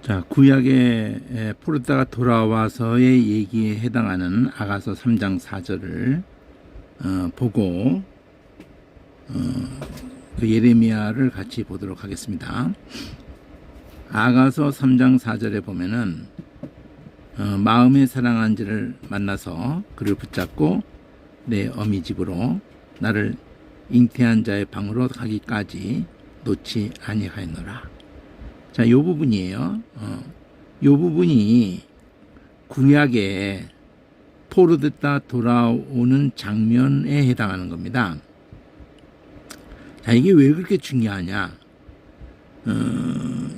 자, 구약의 포르다가 돌아와서의 얘기에 해당하는 아가서 3장 4절을 보고 그 예레미야를 같이 보도록 하겠습니다. 아가서 3장 4절에 보면은 마음에 사랑한 자를 만나서 그를 붙잡고 내 어미 집으로 나를 잉태한 자의 방으로 가기까지 놓지 아니하였노라. 자, 요 부분이에요. 요 부분이 구약에 포르드다 돌아오는 장면에 해당하는 겁니다. 자, 이게 왜 그렇게 중요하냐?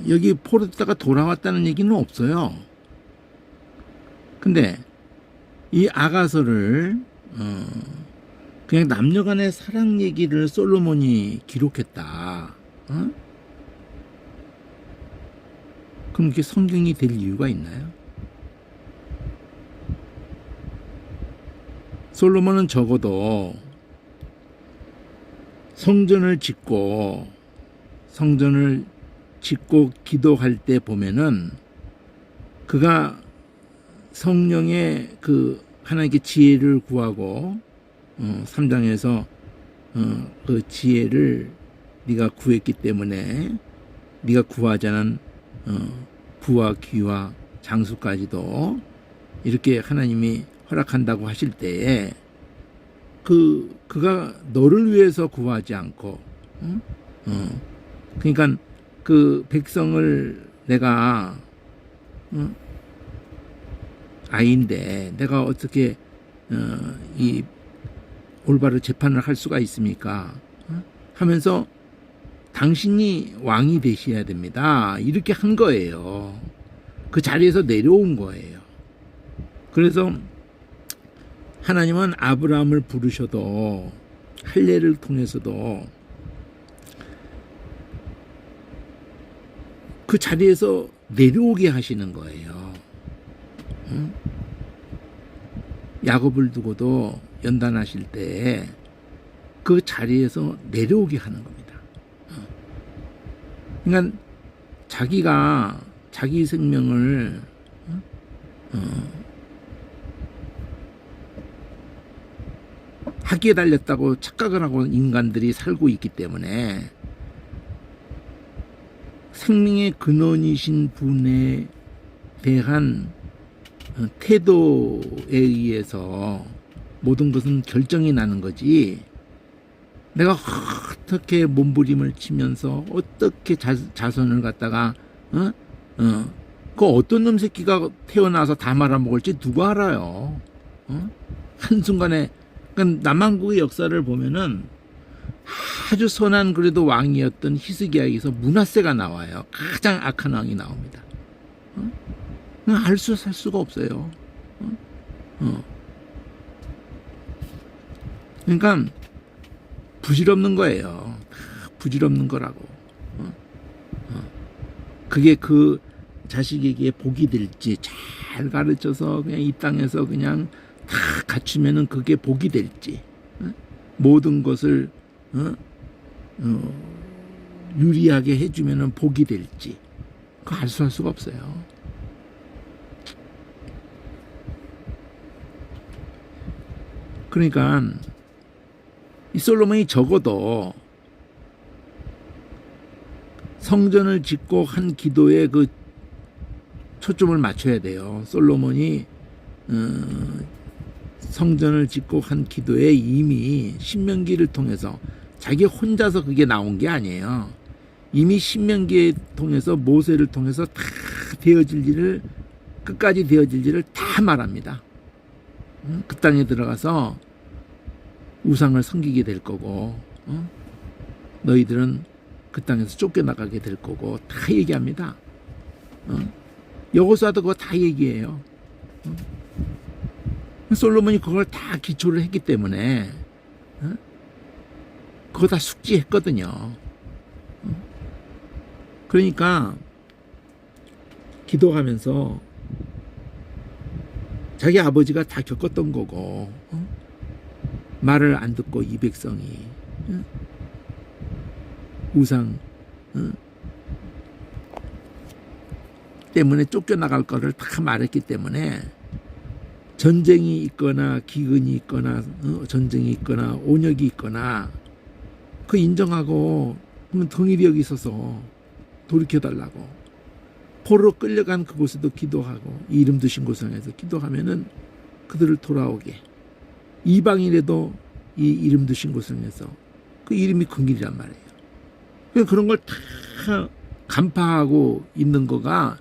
여기 포르드다가 돌아왔다는 얘기는 없어요. 근데 이 아가서를 그냥 남녀간의 사랑 얘기를 솔로몬이 기록했다. 그럼 이게 성경이 될 이유가 있나요? 솔로몬은 적어도 성전을 짓고 기도할 때 보면은 그가 성령의 그 하나님께 지혜를 구하고 3장에서 그 지혜를 네가 구했기 때문에 네가 구하지 않은 부와 귀와 장수까지도 이렇게 하나님이 허락한다고 하실 때에 그가 너를 위해서 구하지 않고 그러니까 그 백성을 내가 아이인데 내가 어떻게 이 올바른 재판을 할 수가 있습니까? 하면서 당신이 왕이 되셔야 됩니다. 이렇게 한 거예요. 그 자리에서 내려온 거예요. 그래서 하나님은 아브라함을 부르셔도 할례를 통해서도 그 자리에서 내려오게 하시는 거예요. 야곱을 두고도 연단하실 때 그 자리에서 내려오게 하는 겁니다. 그러니까 자기가 자기 생명을 학기에 달렸다고 착각을 하고 인간들이 살고 있기 때문에 생명의 근원이신 분에 대한 태도에 의해서 모든 것은 결정이 나는 거지. 내가 어떻게 몸부림을 치면서 어떻게 자손을 갖다가 그 어떤 놈 새끼가 태어나서 다 말아먹을지 누가 알아요. 한순간에 그러니까 남한국의 역사를 보면은 아주 선한 그래도 왕이었던 히스기야에서 므낫세가 나와요. 가장 악한 왕이 나옵니다. 알 수 살 수가 없어요. 그러니까 부질없는 거예요. 부질없는 거라고. 그게 그 자식에게 복이 될지 잘 가르쳐서 그냥 이 땅에서 그냥 다 갖추면은 그게 복이 될지 모든 것을 유리하게 해주면은 복이 될지 그거 알 수가 없어요. 그러니까 이 솔로몬이 적어도 성전을 짓고 한 기도에 그 초점을 맞춰야 돼요. 솔로몬이 성전을 짓고 한 기도에 이미 신명기를 통해서 자기 혼자서 그게 나온 게 아니에요. 이미 신명기에 통해서 모세를 통해서 다 되어질 일을 끝까지 되어질 일을 다 말합니다. 그 땅에 들어가서 우상을 섬기게 될 거고 너희들은 그 땅에서 쫓겨나가게 될 거고 다 얘기합니다. 여호수아도 그거 다 얘기해요. 솔로몬이 그걸 다 기초를 했기 때문에 그거 다 숙지했거든요. 그러니까 기도하면서 자기 아버지가 다 겪었던 거고 말을 안 듣고 이 백성이 우상 때문에 쫓겨나갈 거를 다 말했기 때문에 전쟁이 있거나 기근이 있거나 전쟁이 있거나 온역이 있거나 그 인정하고 통일력이 있어서 돌이켜달라고 포로로 끌려간 그곳에도 기도하고 이 이름 드신 곳에서 기도하면은 그들을 돌아오게 이방인에도 이 이름 드신 곳에서 그 이름이 근길이란 말이에요. 그런 걸 다 간파하고 있는 거가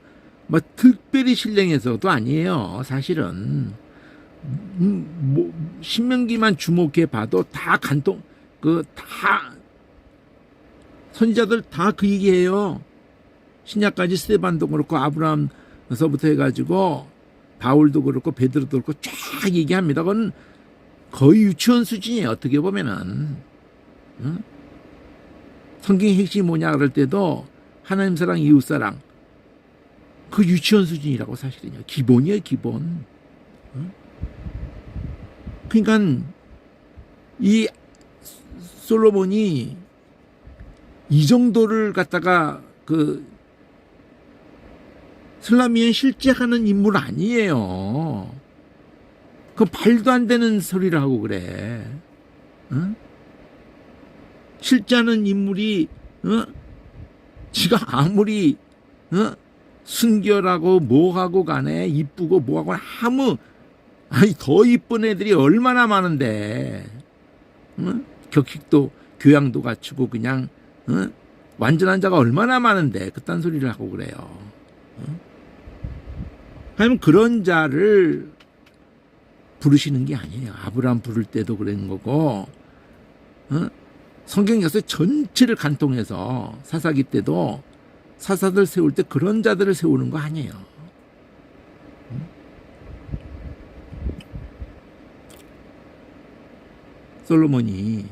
뭐 특별히 신령해서도 아니에요. 사실은 뭐 신명기만 주목해 봐도 다 간통 그 다 선지자들 다 그 얘기해요. 신약까지 스데반도 그렇고 아브라함서부터 해가지고 바울도 그렇고 베드로도 그렇고 쫙 얘기합니다. 그건 거의 유치원 수준이에요. 어떻게 보면은 성경의 핵심이 뭐냐 그럴 때도 하나님 사랑, 이웃 사랑 그 유치원 수준이라고 사실은요. 기본이에요, 기본. 그러니까 이 솔로몬이 이 정도를 갖다가 그 슬라미엔 실제하는 인물 아니에요. 그 말도 안 되는 소리를 하고 그래. 실제하는 인물이 지가 아무리 순결하고 뭐하고 간에 이쁘고 뭐하고 아니 더 이쁜 애들이 얼마나 많은데 격식도 교양도 갖추고 그냥 완전한 자가 얼마나 많은데 그딴 소리를 하고 그래요. 하여튼 그런 자를 부르시는 게 아니에요. 아브라함 부를 때도 그런 거고 성경 역사 전체를 간통해서 사사기 때도 사사들 세울 때 그런 자들을 세우는 거 아니에요. 솔로몬이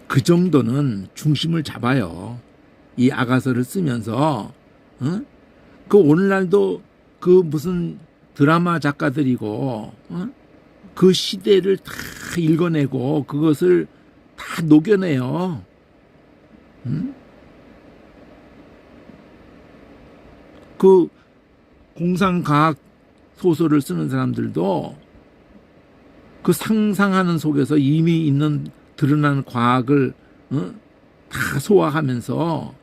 그 정도는 중심을 잡아요. 이 아가서를 쓰면서 그 오늘날도 그 무슨 드라마 작가들이고 그 시대를 다 읽어내고 그것을 다 녹여내요. 그 공상과학 소설을 쓰는 사람들도 그 상상하는 속에서 이미 있는 드러난 과학을 다 소화하면서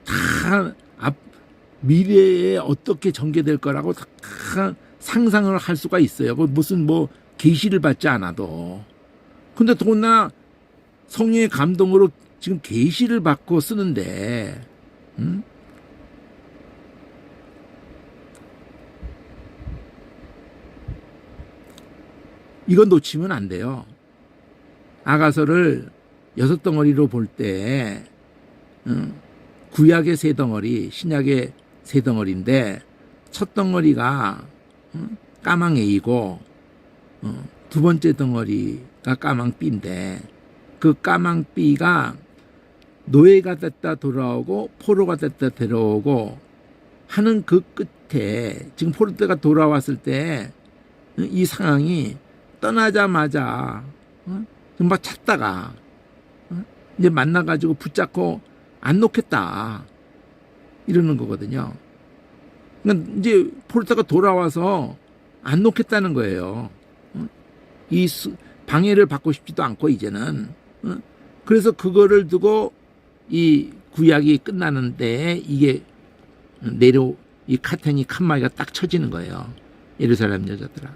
다 미래에 어떻게 전개될 거라고 다 상상을 할 수가 있어요. 무슨 뭐 계시를 받지 않아도. 근데 더구나 성령의 감동으로 지금 계시를 받고 쓰는데 이건 놓치면 안 돼요. 아가서를 6덩어리로 볼 때 구약의 3덩어리, 신약의 3덩어리인데 첫 덩어리가 까망A이고 두 번째 덩어리가 까망B인데 그 까망B가 노예가 됐다 돌아오고 포로가 됐다 데려오고 하는 그 끝에 지금 포로 때가 돌아왔을 때 이 상황이 떠나자마자 막 찾다가 이제 만나가지고 붙잡고 안 놓겠다 이러는 거거든요. 그러니까 이제 포르타가 돌아와서 안 놓겠다는 거예요. 이 방해를 받고 싶지도 않고 이제는. 그래서 그거를 두고 이 구약이 끝나는데 이게 이 칸막이가 딱 쳐지는 거예요. 예루살렘 여자들아,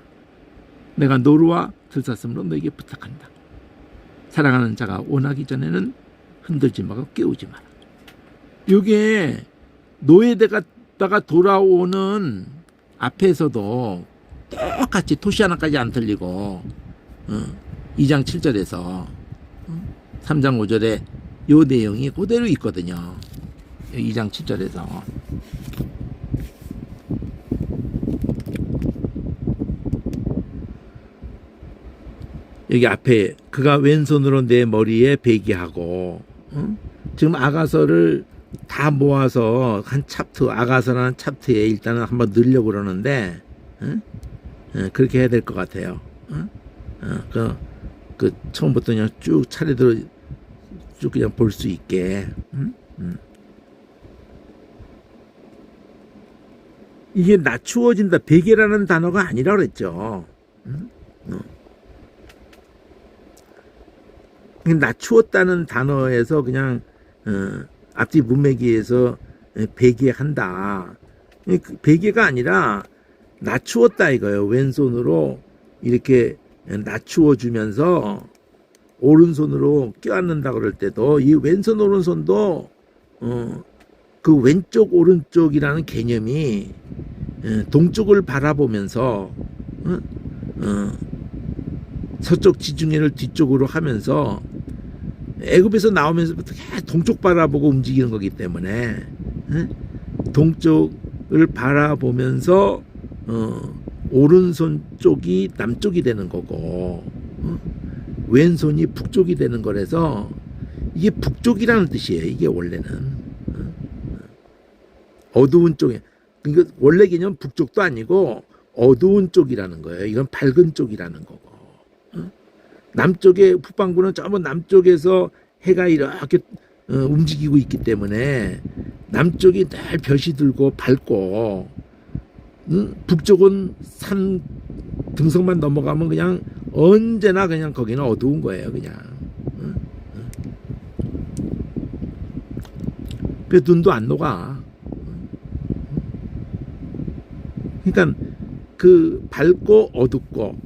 내가 노루와 들사슴으로 너에게 부탁한다. 사랑하는 자가 원하기 전에는 흔들지 말고 깨우지 마라. 이게 노예되다가 돌아오는 앞에서도 똑같이 토시 하나까지 안 틀리고 2장 7절에서 3장 5절에 요 내용이 그대로 있거든요. 2장 7절에서 여기 앞에 그가 왼손으로 내 머리에 베기하고 지금 아가서를 다 모아서 한 챕터, 아가서라는 챕터에 일단은 한번 넣으려고 그러는데 그렇게 해야 될 것 같아요. 그 처음부터 그냥 쭉 차례대로 쭉 그냥 볼 수 있게. 이게 낮추어진다. 베개라는 단어가 아니라 그랬죠. 낮추었다는 단어에서 그냥 앞뒤 문맥에서 베개한다. 베개가 아니라 낮추었다 이거예요. 왼손으로 이렇게 낮추어 주면서 오른손으로 껴안는다 그럴 때도 이 왼손 오른손도 그 왼쪽 오른쪽이라는 개념이 동쪽을 바라보면서 서쪽 지중해를 뒤쪽으로 하면서 애굽에서 나오면서부터 계속 동쪽 바라보고 움직이는 거기 때문에 동쪽을 바라보면서 오른손 쪽이 남쪽이 되는 거고 왼손이 북쪽이 되는 거라서 이게 북쪽이라는 뜻이에요. 이게 원래는 어두운 쪽에, 그러니까 원래 개념 북쪽도 아니고 어두운 쪽이라는 거예요. 이건 밝은 쪽이라는 거고 남쪽에 북반구는 전부 남쪽에서 해가 이렇게 움직이고 있기 때문에 남쪽이 늘 별이 들고 밝고 북쪽은 산 등성만 넘어가면 그냥 언제나 그냥 거기는 어두운 거예요. 그냥 그래서 눈도 안 녹아. 그러니까 그 밝고 어둡고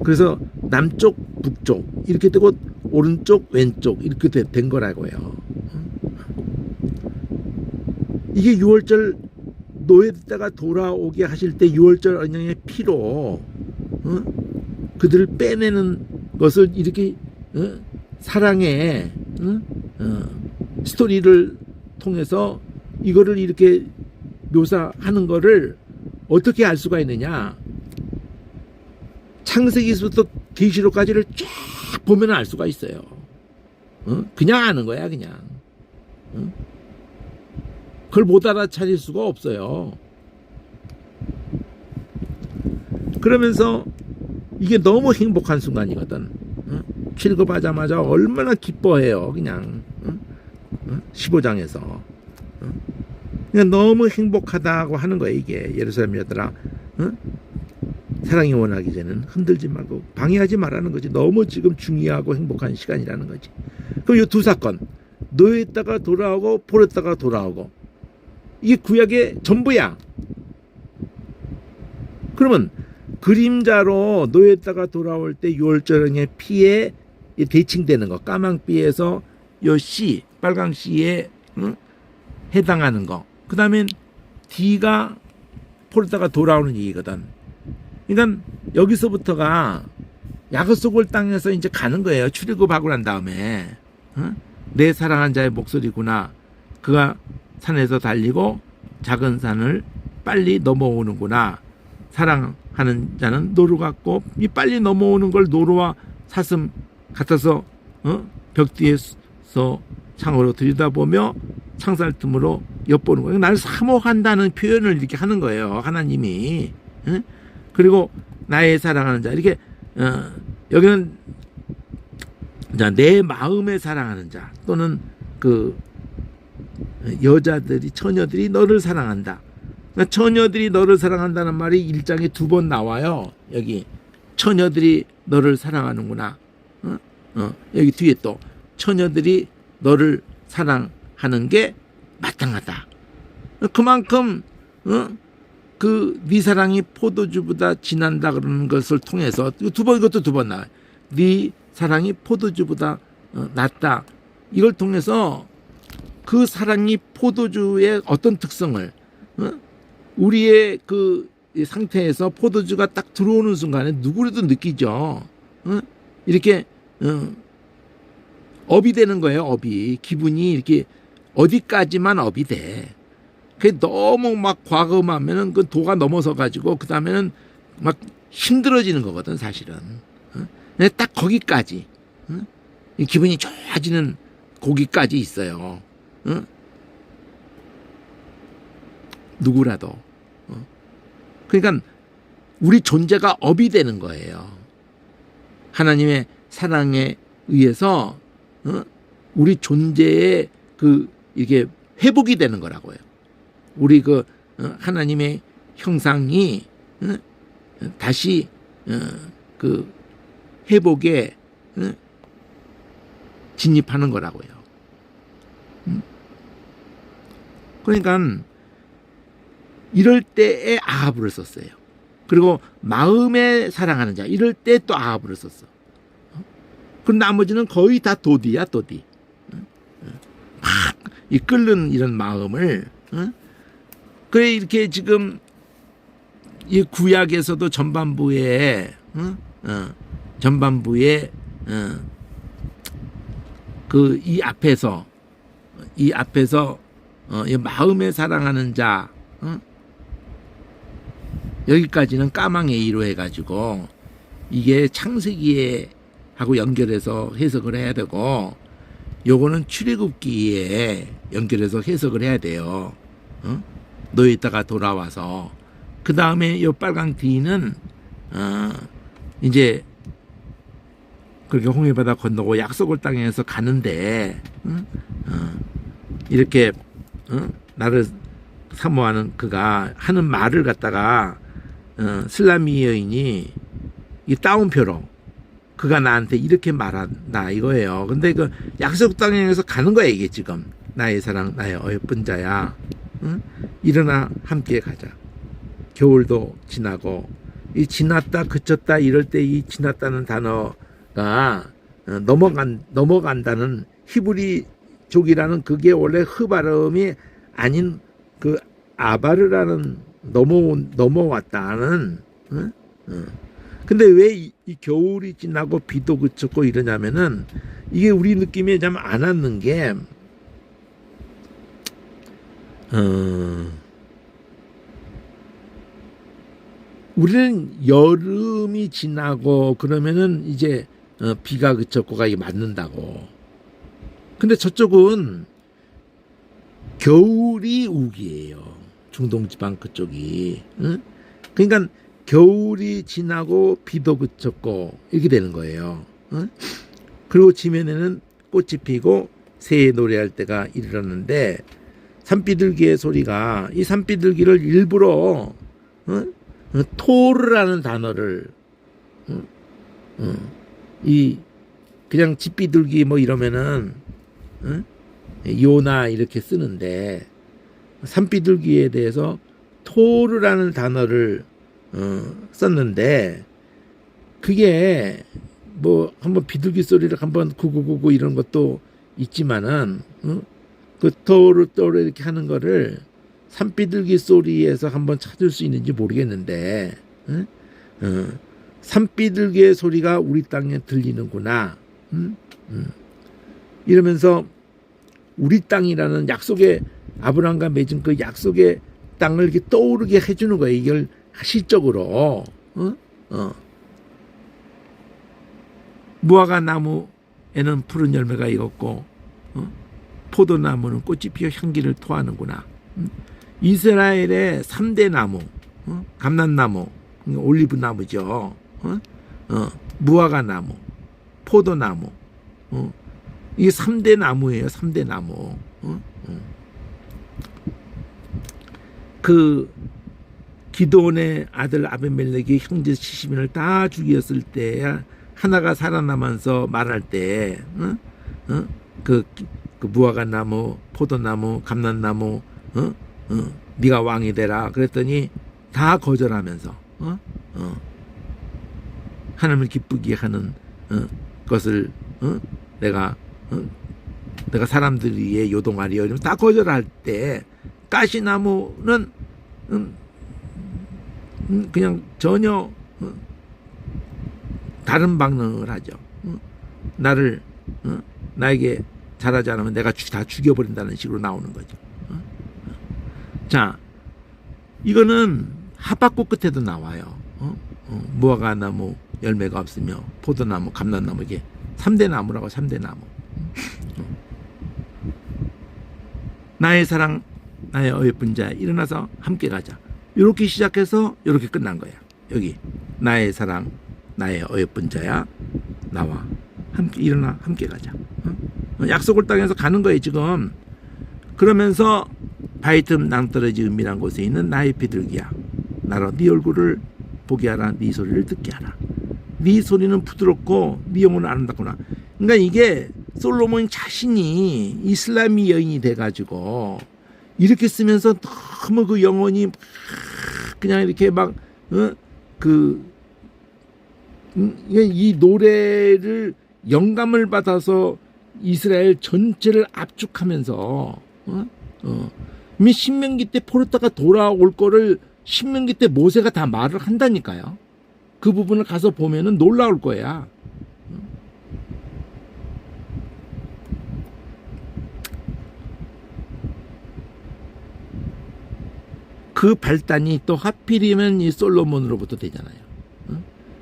그래서 남쪽 북쪽 이렇게 되고 오른쪽 왼쪽 이렇게 된 거라고요. 이게 6월절 노예됐다가 돌아오게 하실 때 6월절 언양의 피로 그들을 빼내는 것을 이렇게 사랑의 스토리를 통해서 이거를 이렇게 묘사하는 거를 어떻게 알 수가 있느냐? 창세기에서부터 계시록까지를 쫙 보면 알 수가 있어요. 그냥 아는 거야, 그냥. 그걸 못 알아차릴 수가 없어요. 그러면서 이게 너무 행복한 순간이거든. 출급하자마자 얼마나 기뻐해요, 그냥. 15장에서. 그냥 너무 행복하다고 하는 거예요, 이게. 예루살렘 여들아, 사랑이 원하기 전에는 흔들지 말고 방해하지 말라는 거지. 너무 지금 중요하고 행복한 시간이라는 거지. 그럼 이 두 사건, 노예했다가 돌아오고 포로했다가 돌아오고, 이게 구약의 전부야. 그러면 그림자로 노예했다가 돌아올 때 6월절의 피에 대칭되는 거, 까망비에서 요 씨, 빨강 씨에 해당하는 거. 그 다음에 D가 포로했다가 돌아오는 얘기거든. 그러니까 여기서부터가 야곱속을 땅에서 이제 가는 거예요. 출애굽하고 난 다음에 내 사랑한 자의 목소리구나. 그가 산에서 달리고 작은 산을 빨리 넘어오는구나. 사랑하는 자는 노루 같고 이 빨리 넘어오는 걸 노루와 사슴 같아서 벽 뒤에서 창으로 들여다보며 창살 틈으로 엿보는 거예요. 나를 사모한다는 표현을 이렇게 하는 거예요. 하나님이. 그리고 나의 사랑하는 자 이렇게 여기는 내 마음에 사랑하는 자 또는 그 여자들이 처녀들이 너를 사랑한다. 그러니까 처녀들이 너를 사랑한다는 말이 1장에 2번 나와요. 여기 처녀들이 너를 사랑하는구나. 여기 뒤에 또 처녀들이 너를 사랑하는 게 마땅하다. 그만큼 그 네 사랑이 포도주보다 진한다 그러는 것을 통해서 이것도 두 번 나와요. 네 사랑이 포도주보다 낫다. 이걸 통해서 그 사랑이 포도주의 어떤 특성을 우리의 그 상태에서 포도주가 딱 들어오는 순간에 누구라도 느끼죠. 이렇게 업이 되는 거예요. 업이 기분이 이렇게 어디까지만 업이 돼. 그게 너무 막 과감하면은 그 도가 넘어서 가지고 그 다음에는 막 힘들어지는 거거든 사실은. 근데 딱 거기까지 기분이 좋아지는 거기까지 있어요. 누구라도. 그러니까 우리 존재가 업이 되는 거예요. 하나님의 사랑에 의해서 우리 존재의 그 이게 회복이 되는 거라고요. 우리 그 하나님의 형상이 다시 그 회복에 진입하는 거라고요. 그러니까 이럴 때에 아합을 썼어요. 그리고 마음에 사랑하는 자 이럴 때 또 아합을 썼어. 그 나머지는 거의 다 도디야, 도디. 막 이 끓는 이런 마음을 그래 이렇게 지금 이 구약에서도 전반부에 그 이 앞에서 이 마음에 사랑하는 자 여기까지는 까망에 이로 해가지고 이게 창세기에 하고 연결해서 해석을 해야 되고 요거는 출애굽기에 연결해서 해석을 해야 돼요. 노예 있다가 돌아와서 그 다음에 요 빨강 D는 이제 그렇게 홍해바다 건너고 약속을 땅에서 가는데 이렇게 나를 사모하는 그가 하는 말을 갖다가 슬라미 여인이 이 따옴표로 그가 나한테 이렇게 말한다 이거예요. 근데 그 약속 땅에서 가는 거야 이게 지금. 나의 사랑 나의 어여쁜 자야, 일어나 함께 가자. 겨울도 지나고 이 지났다 그쳤다 이럴 때 이 지났다는 단어가 넘어간다는 히브리족이라는 그게 원래 흐발음이 아닌 그 아바르라는 넘어왔다는. 근데 왜 이 겨울이 지나고 비도 그쳤고 이러냐면은 이게 우리 느낌에 좀 안 왔는 게 우리는 여름이 지나고 그러면은 이제 비가 그쳤고가 이게 맞는다고. 근데 저쪽은 겨울이 우기예요. 중동지방 그쪽이. 그러니까 겨울이 지나고 비도 그쳤고 이렇게 되는 거예요. 그리고 지면에는 꽃이 피고 새의 노래할 때가 이르렀는데 산비둘기의 소리가 이 산비둘기를 일부러 토르라는 단어를 이 그냥 집비둘기 뭐 이러면은 요나 이렇게 쓰는데 산비둘기에 대해서 토르라는 단어를 썼는데 그게 뭐 한번 비둘기 소리를 한번 구구구구 이런 것도 있지만은 그 토르 이렇게 하는 거를 산비둘기 소리에서 한번 찾을 수 있는지 모르겠는데 산비둘기의 소리가 우리 땅에 들리는구나. 이러면서 우리 땅이라는 약속의 아브라함과 맺은 그 약속의 땅을 이렇게 떠오르게 해주는 거예요. 이걸 시적으로. 무화과 나무에는 푸른 열매가 익었고 포도나무는 꽃이 피어 향기를 토하는구나. 이스라엘의 3대 나무, 감람나무, 올리브나무죠. 무화과 나무, 포도나무, 이게 3대 나무예요. 3대 나무. 그 기드온의 아들 아비멜렉이 형제 70인을 다 죽였을 때 하나가 살아남아서 말할 때 그 무화과 나무, 포도나무, 감람나무, 네가 왕이 되라 그랬더니 다 거절하면서 하나님을 기쁘게 하는 것을 내가 사람들 위해 요동하리요 이러면 다 거절할 때 가시나무는 그냥 전혀 다른 반응을 하죠. 나를 나에게 잘하지 않으면 내가 다 죽여버린다는 식으로 나오는 거죠. 자, 이거는 하박국 끝에도 나와요. 무화과 나무 열매가 없으며 포도나무, 감람나무 이게 3대 나무라고. 3대 나무. 나의 사랑 나의 어여쁜 자 일어나서 함께 가자. 이렇게 시작해서 이렇게 끝난 거야. 여기 나의 사랑 나의 어여쁜 자야 나와 함께 일어나 함께 가자. 약속을 땅에서 가는 거예요 지금. 그러면서 바위 틈 낭떠러지 은밀한 곳에 있는 나의 비둘기야, 나로 네 얼굴을 보게 하라. 네 소리를 듣게 하라. 네 소리는 부드럽고 네 영혼은 아름답구나. 그러니까 이게 솔로몬 자신이 이슬람이 여인이 돼가지고 이렇게 쓰면서 너무 그 영혼이 그냥 이렇게 막 이 노래를 영감을 받아서 이스라엘 전체를 압축하면서 이미 신명기 때 포로다가 돌아올 거를 신명기 때 모세가 다 말을 한다니까요. 그 부분을 가서 보면은 놀라울 거야. 그 발단이 또 하필이면 이 솔로몬으로부터 되잖아요.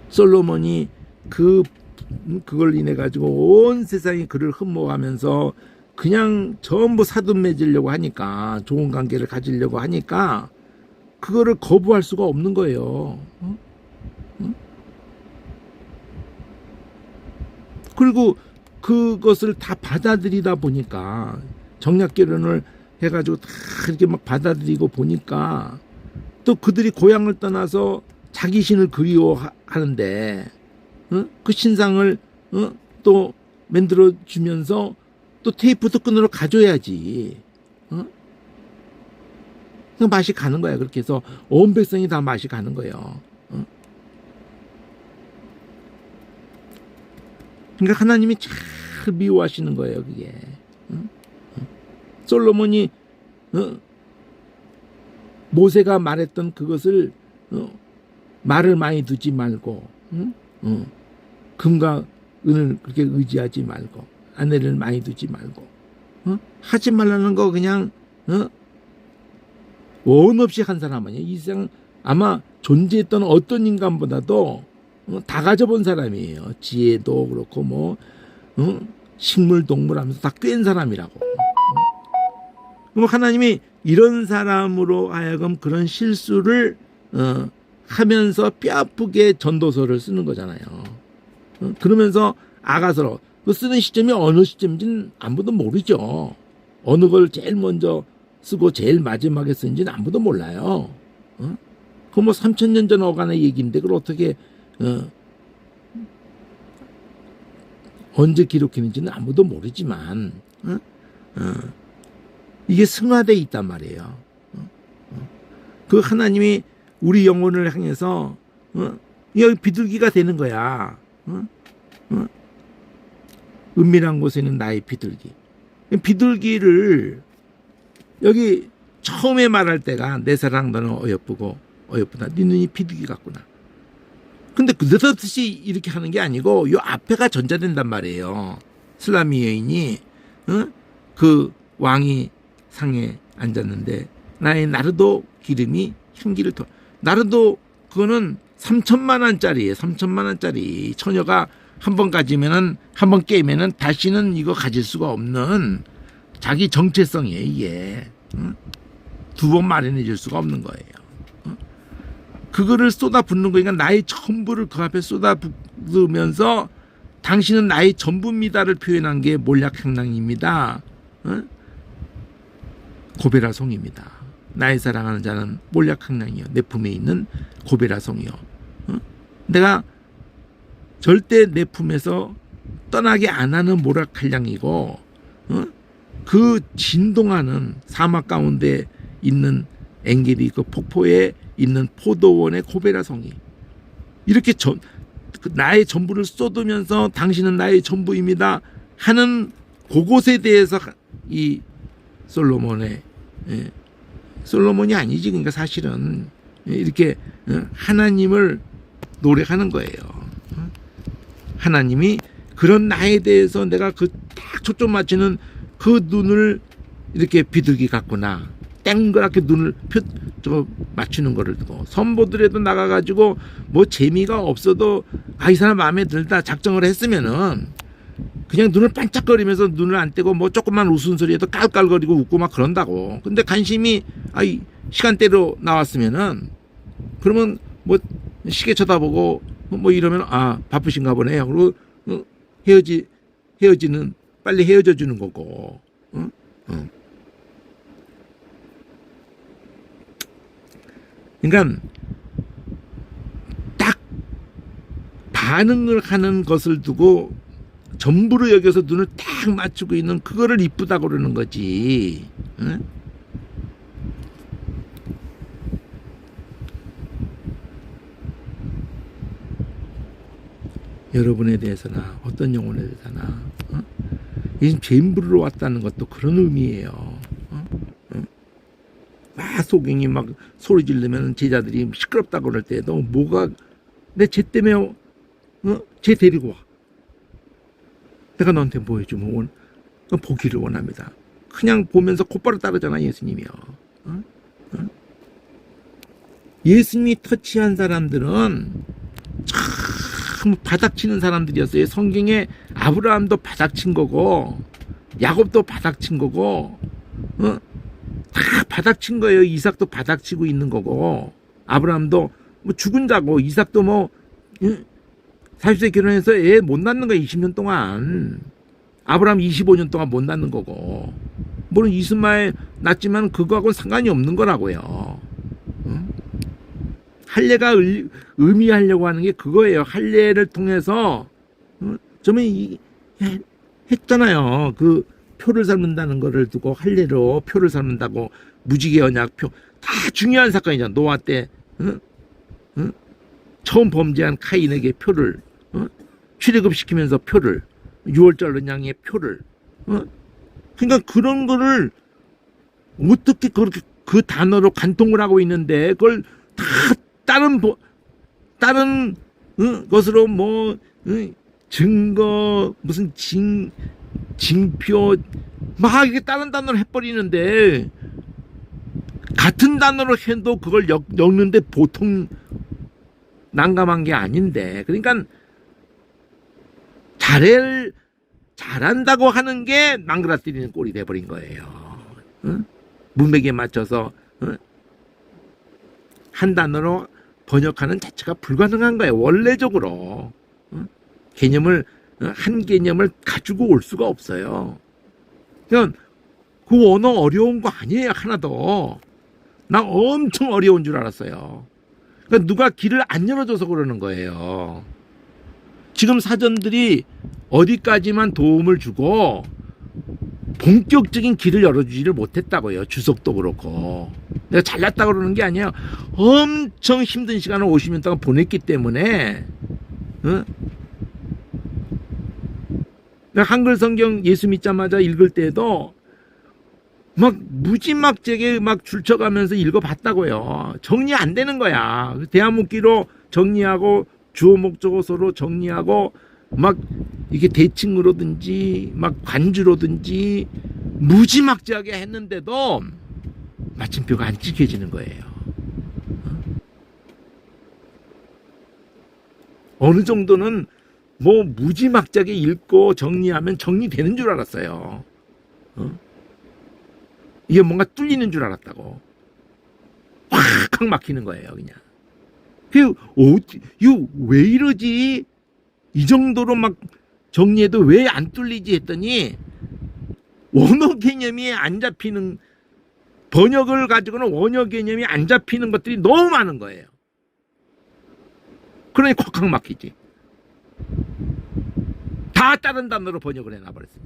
솔로몬이 그걸 인해 가지고 온 세상이 그를 흠모하면서 그냥 전부 사돈 맺으려고 하니까, 좋은 관계를 가지려고 하니까 그거를 거부할 수가 없는 거예요. 그리고 그것을 다 받아들이다 보니까, 정략 결혼을 해가지고 다 이렇게 막 받아들이고 보니까 또 그들이 고향을 떠나서 자기 신을 그리워하는데 그 신상을 또 만들어 주면서 또 테이프도 끈으로 가져야지. 그 맛이 가는 거야. 그렇게 해서 온 백성이 다 맛이 가는 거예요. 그러니까 하나님이 잘 미워하시는 거예요, 그게. 솔로몬이 모세가 말했던 그것을 말을 많이 두지 말고 금과 은을 그렇게 의지하지 말고 아내를 많이 두지 말고 하지 말라는 거 그냥 원 없이 한 사람은 이 세상 아마 존재했던 어떤 인간보다도 다 가져본 사람이에요. 지혜도 그렇고 뭐 식물 동물 하면서 다 꿰인 사람이라고. 그럼 하나님이 이런 사람으로 하여금 그런 실수를 하면서 뼈아프게 전도서를 쓰는 거잖아요. 그러면서 아가서로 그 쓰는 시점이 어느 시점인지는 아무도 모르죠. 어느 걸 제일 먼저 쓰고 제일 마지막에 쓴지는 아무도 몰라요. 그 뭐 3000년 전 어간의 얘기인데 그걸 어떻게 언제 기록했는지는 아무도 모르지만 이게 승화되어 있단 말이에요. 그 하나님이 우리 영혼을 향해서 여기 비둘기가 되는 거야. 은밀한 곳에는 나의 비둘기. 비둘기를 여기 처음에 말할 때가 내 사랑 너는 어여쁘다. 네 눈이 비둘기 같구나. 근데 느닷없이 이렇게 하는 게 아니고 요 앞에가 전자된단 말이에요. 슬라미 여인이 그 왕이 상에 앉았는데 나의 나르도 기름이 향기를 더. 나르도 그거는 3천만 원짜리예요. 3천만 원짜리. 처녀가 한 번 가지면은 한 번 깨면은 다시는 이거 가질 수가 없는 자기 정체성이에요. 이게 두 번 마련해 줄 수가 없는 거예요. 그거를 쏟아붓는 거니까 나의 전부를 그 앞에 쏟아붓으면서 당신은 나의 전부입니다를 표현한 게 몰약향낭입니다. 고베라송입니다. 나의 사랑하는 자는 몰약향낭이요. 내 품에 있는 고베라송이요. 내가 절대 내 품에서 떠나게 안 하는 몰약향낭이고 그 진동하는 사막 가운데 있는 엥게리 그 폭포에 있는 포도원의 고베라송이 이렇게 나의 전부를 쏟으면서 당신은 나의 전부입니다 하는 그곳에 대해서 이 솔로몬이 아니지. 그러니까 사실은 이렇게 하나님을 노래하는 거예요. 하나님이 그런 나에 대해서 내가 그 딱 초점 맞추는 그 눈을 이렇게 비둘기 같구나. 땡그랗게 눈을 맞추는 거를 두고 선보들에도 나가가지고 뭐 재미가 없어도 이 사람 마음에 들다 작정을 했으면은 그냥 눈을 반짝거리면서 눈을 안 떼고 뭐 조금만 웃음소리에도 깔깔거리고 웃고 막 그런다고. 근데 관심이 시간대로 나왔으면은 그러면 뭐 시계 쳐다보고 뭐 이러면 바쁘신가 보네. 그리고 헤어지는 빨리 헤어져 주는 거고. 그러니까 딱 반응을 하는 것을 두고 전부로 여겨서 눈을 딱 맞추고 있는 그거를 이쁘다고 그러는 거지. 응? 여러분에 대해서나 어떤 영혼에 대해서나 이 죄인 부르러 왔다는 것도 그런 의미예요. 막 소경이 막 소리 지르면 제자들이 시끄럽다고 그럴 때도 뭐가 내 죄 때문에 죄 데리고 와. 내가 너한테 뭐 해주면 보기를 원합니다. 그냥 보면서 곧바로 따르잖아 예수님이요. 예수님이 터치한 사람들은 참 바닥치는 사람들이었어요. 성경에 아브라함도 바닥친 거고 야곱도 바닥친 거고 다 바닥친 거예요. 이삭도 바닥치고 있는 거고 아브라함도 뭐 죽은 자고 이삭도 뭐 40세 결혼해서 애 못 낳는 거야. 20년 동안. 아브라함 25년 동안 못 낳는 거고 물론 이스마엘 낳지만 그거하고는 상관이 없는 거라고요. 할례가 의미하려고 하는 게 그거예요. 할례를 통해서 저번에 했잖아요. 그 표를 삶는다는 거를 두고 할례로 표를 삶는다고 무지개 언약 표 다 중요한 사건이잖아. 노아 때 처음 범죄한 카인에게 표를 출애굽시키면서 표를 6월절 언약의 표를 그러니까 그런 거를 어떻게 그렇게 그 단어로 관통을 하고 있는데 그걸 다 다른 것으로 뭐 증거 무슨 징표 막 이게 다른 단어로 해버리는데 같은 단어로 해도 그걸 엮는데 보통 난감한 게 아닌데 그러니까 잘한다고 하는 게 망그라뜨리는 꼴이 돼버린 거예요. 문맥에 맞춰서 한 단어로 번역하는 자체가 불가능한 거예요. 원래적으로 개념을 한 개념을 가지고 올 수가 없어요. 그러니까 그 언어 어려운 거 아니에요. 하나도. 나 엄청 어려운 줄 알았어요. 그러니까 누가 길을 안 열어줘서 그러는 거예요. 지금 사전들이 어디까지만 도움을 주고 본격적인 길을 열어주지를 못했다고요. 주석도 그렇고. 내가 잘났다고 그러는 게 아니에요. 엄청 힘든 시간을 50년 동안 보냈기 때문에 한글 성경 예수 믿자마자 읽을 때도 막 무지막지하게 막 줄쳐가면서 읽어봤다고요. 정리 안 되는 거야. 대화묻기로 정리하고 주어 목적어 서로 정리하고 막 이게 대칭으로든지 막 관주로든지 무지막지하게 했는데도 마침표가 안 찍혀지는 거예요. 어느 정도는 뭐 무지막지하게 읽고 정리하면 정리되는 줄 알았어요. 이게 뭔가 뚫리는 줄 알았다고. 확 막히는 거예요, 그냥. 이거 왜 이러지? 이 정도로 막 정리해도 왜 안 뚫리지 했더니 원어 개념이 안 잡히는 번역을 가지고는 원어 개념이 안 잡히는 것들이 너무 많은 거예요. 그러니 콱콱 막히지. 다 다른 단어로 번역을 해놔버렸으니.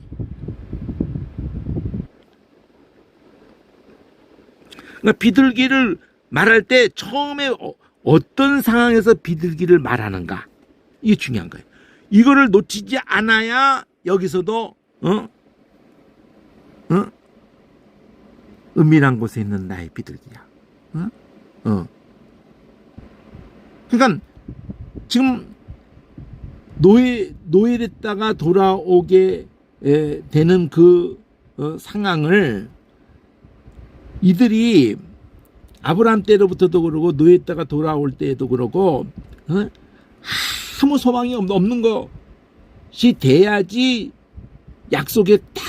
그러니까 비둘기를 말할 때 처음에 어떤 상황에서 비둘기를 말하는가 이게 중요한 거예요. 이거를 놓치지 않아야 여기서도 은밀한 곳에 있는 나의 비둘기야. 그러니까 지금 노예됐다가 돌아오게 되는 그 상황을 이들이 아브라함 때로부터도 그러고 노예했다가 돌아올 때에도 그러고 아무 소망이 없는 것이 돼야지 약속에 딱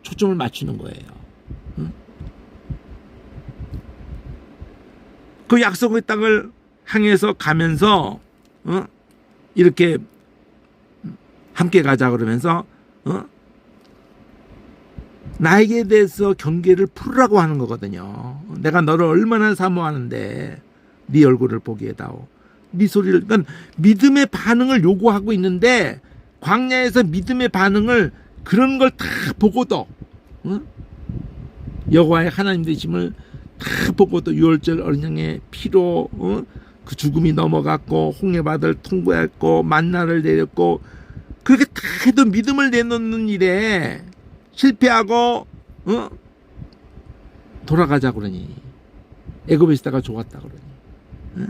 초점을 맞추는 거예요. 그 약속의 땅을 향해서 가면서 이렇게 함께 가자 그러면서 나에게 대해서 경계를 풀으라고 하는 거거든요. 내가 너를 얼마나 사모하는데 네 얼굴을 보게 해다오. 네 소리를, 그러니까 믿음의 반응을 요구하고 있는데 광야에서 믿음의 반응을 그런 걸 다 보고도, 응? 여호와의 하나님 되심을 다 보고도 유월절 어린 양의 피로 그 죽음이 넘어갔고 홍해바다를 통과했고 만나를 내렸고 그렇게 다 해도 믿음을 내놓는 일에 실패하고 돌아가자 그러니 애굽에 있다가 좋았다 그러니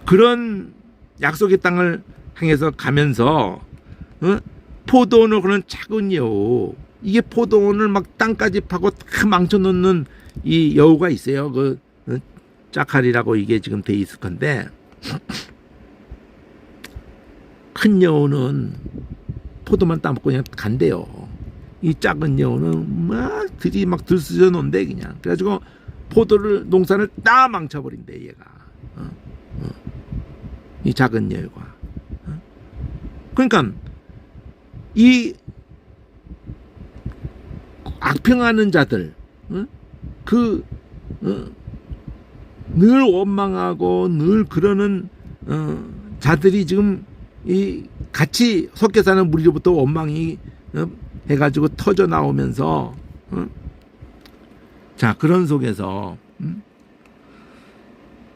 그런 약속의 땅을 향해서 가면서 포도원을 그런 작은 여우, 이게 포도원을 막 땅까지 파고 다 망쳐놓는 이 여우가 있어요. 그 짜칼이라고 이게 지금 돼 있을 건데 큰 여우는 포도만 따먹고 그냥 간대요. 이 작은 여우는 막 들쑤져 놓는데 그냥 그래가지고 포도를 농사를 다 망쳐버린대 얘가. 이 작은 여우가. 그러니까 이 악평하는 자들, 늘 원망하고 늘 그러는 자들이 지금 이 같이 섞여 사는 무리로부터 원망이 해가지고 터져 나오면서 자 그런 속에서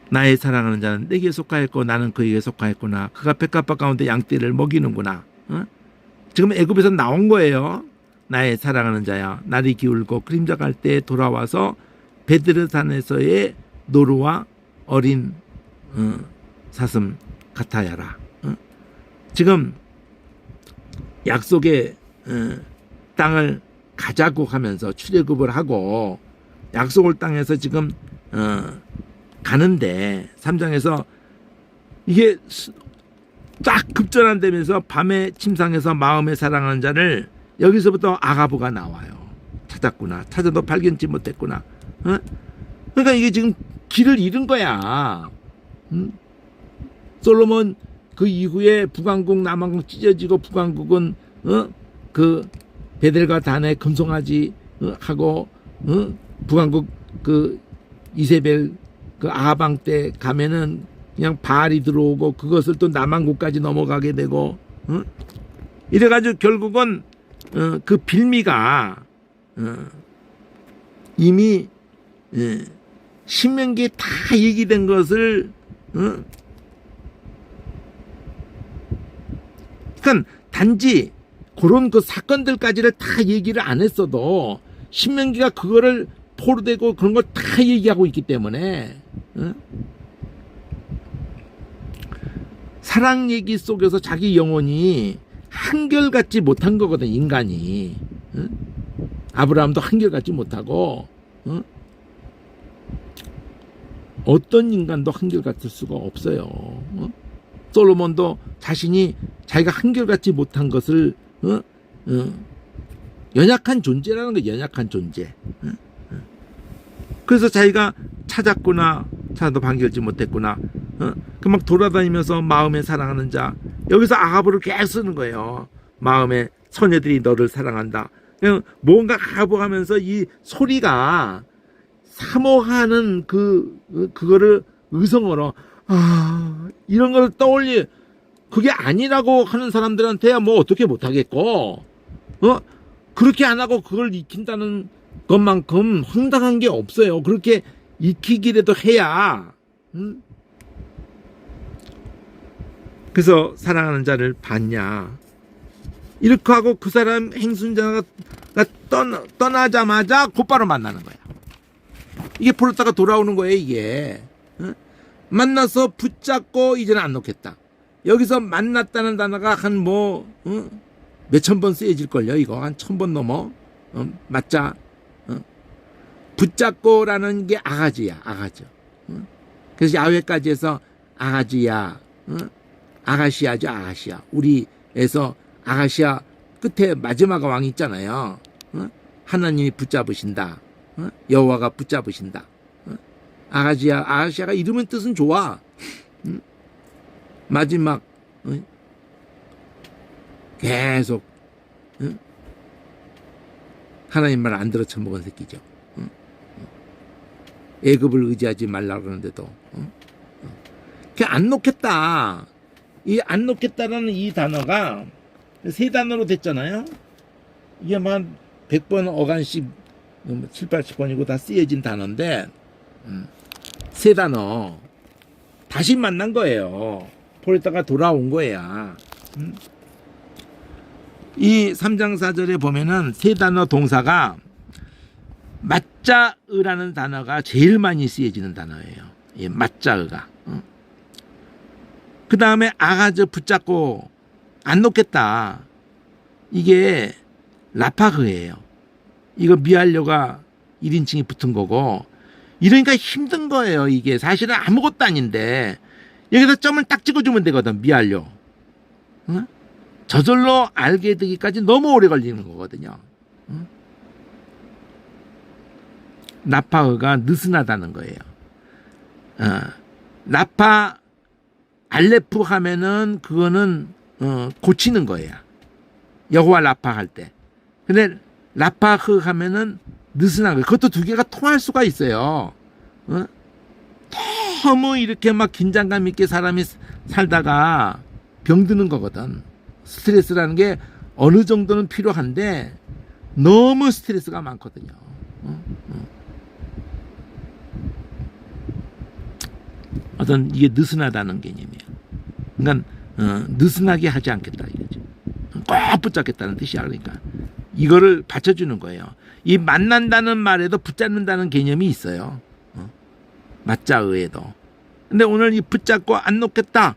나의 사랑하는 자는 내게 속하였고 나는 그에게 속하였구나. 그가 백합화 가운데 양떼를 먹이는구나. 지금 애굽에서 나온 거예요. 나의 사랑하는 자야, 날이 기울고 그림자 갈 때 돌아와서 베드르산에서의 노루와 어린 사슴 같아야라. 지금 약속의 땅을 가자고 하면서 출애굽을 하고 약속을 땅에서 지금 가는데 3장에서 이게 딱 급전환되면서 밤에 침상에서 마음에 사랑하는 자를 여기서부터 아가브가 나와요. 찾았구나. 찾아도 발견치 못했구나. 그러니까 이게 지금 길을 잃은 거야. 솔로몬 그 이후에 북왕국 남왕국 찢어지고 북왕국은 그 베델과 단에 금송아지 하고 북왕국 그 이세벨 그 아하방 때 가면은 그냥 바알이 들어오고 그것을 또 남왕국까지 넘어가게 되고 이래가지고 결국은 그 빌미가 이미 신명기에 다 얘기된 것을 그러니까 단지 그런 그 사건들까지를 다 얘기를 안 했어도 신명기가 그거를 포로되고 그런 걸 다 얘기하고 있기 때문에 사랑 얘기 속에서 자기 영혼이 한결같지 못한 거거든. 인간이 아브라함도 한결같지 못하고 어떤 인간도 한결같을 수가 없어요. 솔로몬도 자신이 자기가 한결같지 못한 것을 연약한 존재라는 거, 연약한 존재. 그래서 자기가 찾았구나, 찾아도 반결지 못했구나. 그 막 돌아다니면서 마음에 사랑하는 자, 여기서 아하브를 계속 쓰는 거예요. 마음에 처녀들이 너를 사랑한다. 그냥 뭔가 아하브하면서 이 소리가 사모하는 그거를 의성어로 이런 걸 떠올리, 그게 아니라고 하는 사람들한테야 뭐 어떻게 못하겠고, 그렇게 안 하고 그걸 익힌다는 것만큼 황당한 게 없어요. 그렇게 익히기라도 해야. 그래서 사랑하는 자를 봤냐. 이렇게 하고 그 사람 행순자가 떠나자마자 곧바로 만나는 거야. 이게 풀었다가 돌아오는 거예요, 이게. 만나서 붙잡고 이제는 안 놓겠다. 여기서 만났다는 단어가 한 몇천 번 쓰여질걸요, 이거. 한 1000번 넘어. 맞자. 붙잡고라는 게 아가지야, 아가죠. 그래서 야훼까지 해서 아가지야, 아가시아죠, 아가시아. 우리에서 아가시아 끝에 마지막 왕 있잖아요. 하나님이 붙잡으신다. 여호와가 붙잡으신다. 아가지아, 아가시아가 이름은 뜻은 좋아. 마지막 계속 하나님 말 안 들어 처먹은 새끼죠. 애굽을 의지하지 말라 그러는데도 안 놓겠다. 이 안 놓겠다라는 이 단어가 세 단어로 됐잖아요. 이게 막 100번 어간씩 7, 80번이고 다 쓰여진 단어인데 세 단어 다시 만난 거예요. 포로다가 돌아온 거야. 이 3장 4절에 보면은 세 단어 동사가 맞자으라는 단어가 제일 많이 쓰여지는 단어예요. 예, 맞자으가. 그 다음에 아가저 붙잡고 안 놓겠다. 이게 라파그예요. 이거 미알료가 1인칭이 붙은 거고, 이러니까 힘든 거예요. 이게 사실은 아무것도 아닌데 여기다 점을 딱 찍어주면 되거든. 미알료. 저절로 알게 되기까지 너무 오래 걸리는 거거든요. 라파흐가 느슨하다는 거예요. 라파 알레프 하면은 그거는 고치는 거예요. 여호와 라파 할 때. 근데 라파흐 하면은 느슨한 거예요. 그것도 두 개가 통할 수가 있어요. 너무 이렇게 막 긴장감 있게 사람이 살다가 병드는 거거든. 스트레스라는 게 어느 정도는 필요한데 너무 스트레스가 많거든요. 어떤 이게 느슨하다는 개념이야. 그러니까 느슨하게 하지 않겠다 이거지. 꼭 붙잡겠다는 뜻이야. 그러니까 이거를 받쳐주는 거예요. 이 만난다는 말에도 붙잡는다는 개념이 있어요. 맞자의에도. 근데 오늘 이 붙잡고 안 놓겠다.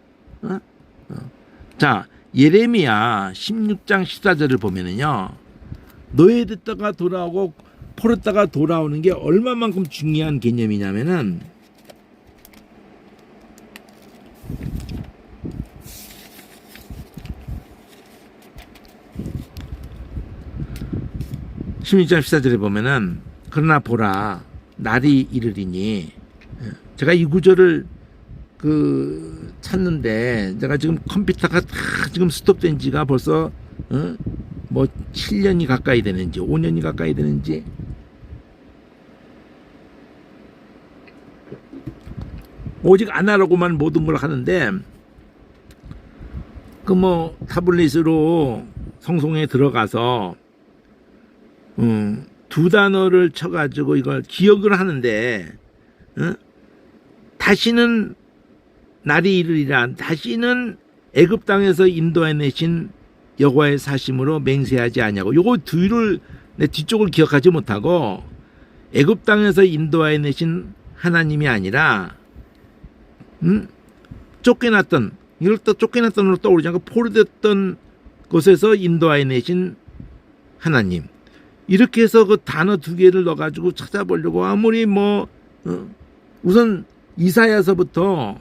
자, 예레미야 16장 14절을 보면은요, 노예됐다가 돌아오고 포로다가 돌아오는 게 얼마만큼 중요한 개념이냐면은, (16장 14절에) 보면은, 그러나 보라 날이 이르리니, 제가 이 구절을 찾는데, 제가 지금 컴퓨터가 다 지금 스톱된 지가 벌써 뭐 7년이 가까이 되는지 5년이 가까이 되는지, 오직 아날로그만 모든 걸 하는데, 타블릿으로 성송에 들어가서 두 단어를 쳐가지고 이걸 기억을 하는데, 다시는 날이 이르리라, 다시는 애굽 땅에서 인도해내신 여호와의 사심으로 맹세하지 아니하고, 요거 뒤를 내 뒤쪽을 기억하지 못하고 애굽 땅에서 인도해내신 하나님이 아니라 쫓겨났던, 이걸 또 쫓겨났던으로 떠오르지 않고 포로됐던 곳에서 인도해내신 하나님, 이렇게 해서 그 단어 두 개를 넣어가지고 찾아보려고 아무리 우선 이사야서부터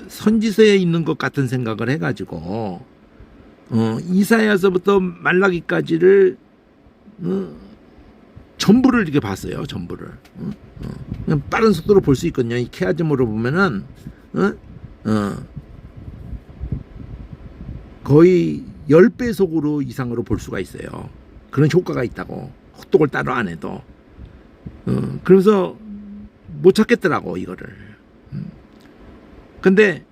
선지서에 있는 것 같은 생각을 해가지고 이사야서부터 말라기까지를 전부를 이렇게 봤어요. 전부를. 그냥 빠른 속도로 볼 수 있거든요. 이 케아즘으로 보면은 거의 10배속으로 이상으로 볼 수가 있어요. 그런 효과가 있다고. 헛독을 따로 안 해도. 그래서 못 찾겠더라고 이거를. 근데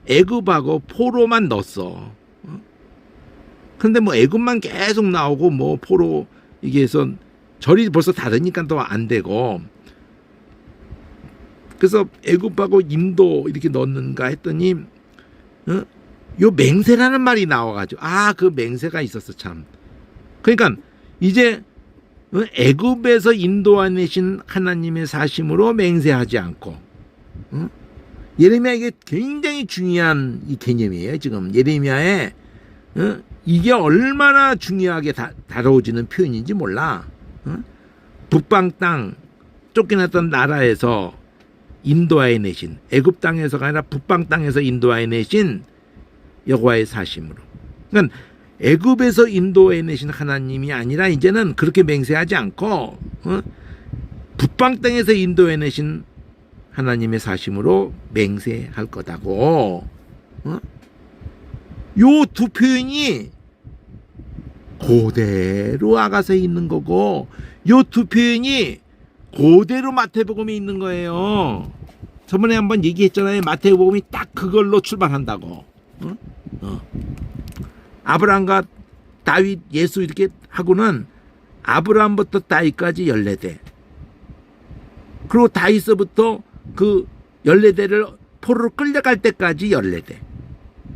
애굽하고 포로만 넣었어. 근데 애굽만 계속 나오고 포로, 이게 해서 절이 벌써 닫으니까 또 안 되고, 그래서 애굽하고 인도 이렇게 넣는가 했더니 요 맹세라는 말이 나와가지고, 그 맹세가 있었어 참. 그러니까 이제 애굽에서 인도해내신 하나님의 사심으로 맹세하지 않고, 예레미야에게 굉장히 중요한 이 개념이에요. 지금 예레미야에 이게 얼마나 중요하게 다뤄지는 표현인지 몰라. 북방 땅, 쫓겨났던 나라에서 인도하여 내신, 애굽 땅에서가 아니라 북방 땅에서 인도하여 내신 여호와의 사심으로. 그러니까 애굽에서 인도해 내신 하나님이 아니라 이제는 그렇게 맹세하지 않고 북방 땅에서 인도해 내신 하나님의 사심으로 맹세할 거다고. 요 두 표현이 그대로 아가서에 있는 거고, 요 두 표현이 그대로 마태복음에 있는 거예요. 저번에 한번 얘기했잖아요. 마태복음이 딱 그걸로 출발한다고. 아브라함과 다윗, 예수 이렇게 하고는 아브라함부터 다윗까지 14대. 그리고 다윗서부터 그 14대를 포로로 끌려갈 때까지 14대.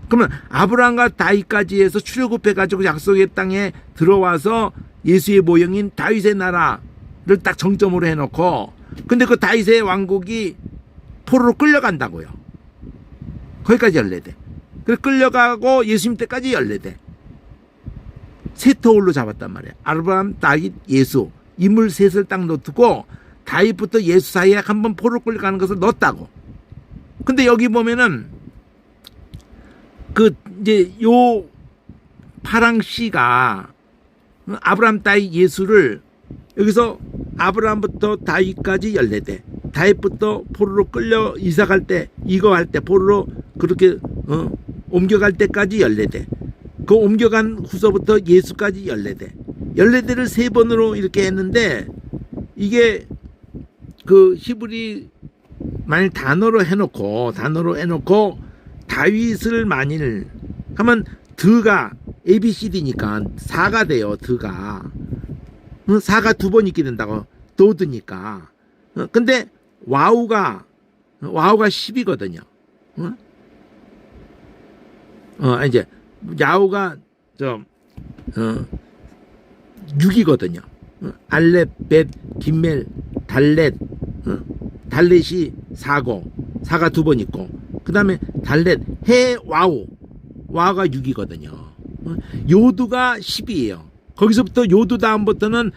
그러면 아브라함과 다윗까지 해서 출애굽해가지고 약속의 땅에 들어와서 예수의 모형인 다윗의 나라를 딱 정점으로 해놓고, 근데 그 다윗의 왕국이 포로로 끌려간다고요. 거기까지 14대. 그래서 끌려가고 예수님 때까지 14대. 세 터울로 잡았단 말이에요. 아브라함, 다윗, 예수. 인물 셋을 딱 놓고 다윗부터 예수 사이에 한번 포로로 끌려가는 것을 넣었다고. 근데 여기 보면은 그 이제 요 파랑씨가 아브라함, 다윗, 예수를 여기서 아브라함부터 다윗까지 14대. 다윗부터 포로로 끌려 이사갈 때, 이거 할 때 포로로 그렇게 옮겨갈 때까지 14대. 그 옮겨간 후서부터 예수까지 14대. 14대를 세 번으로 이렇게 했는데, 이게 그 히브리 만일 단어로 해놓고 다윗을 만일 하면 드가 ABCD니까 4가 돼요. 드가 4가 두 번 있게 된다고. 도드니까. 근데 와우가 10이거든요. 이제 야우가 6이거든요. 알렙, 벳, 김멜, 달렛. 달렛이 4고 4가 두 번 있고, 그 다음에 달렛, 해, 와우가 6이거든요. 요두가 10이에요. 거기서부터 요두 다음부터는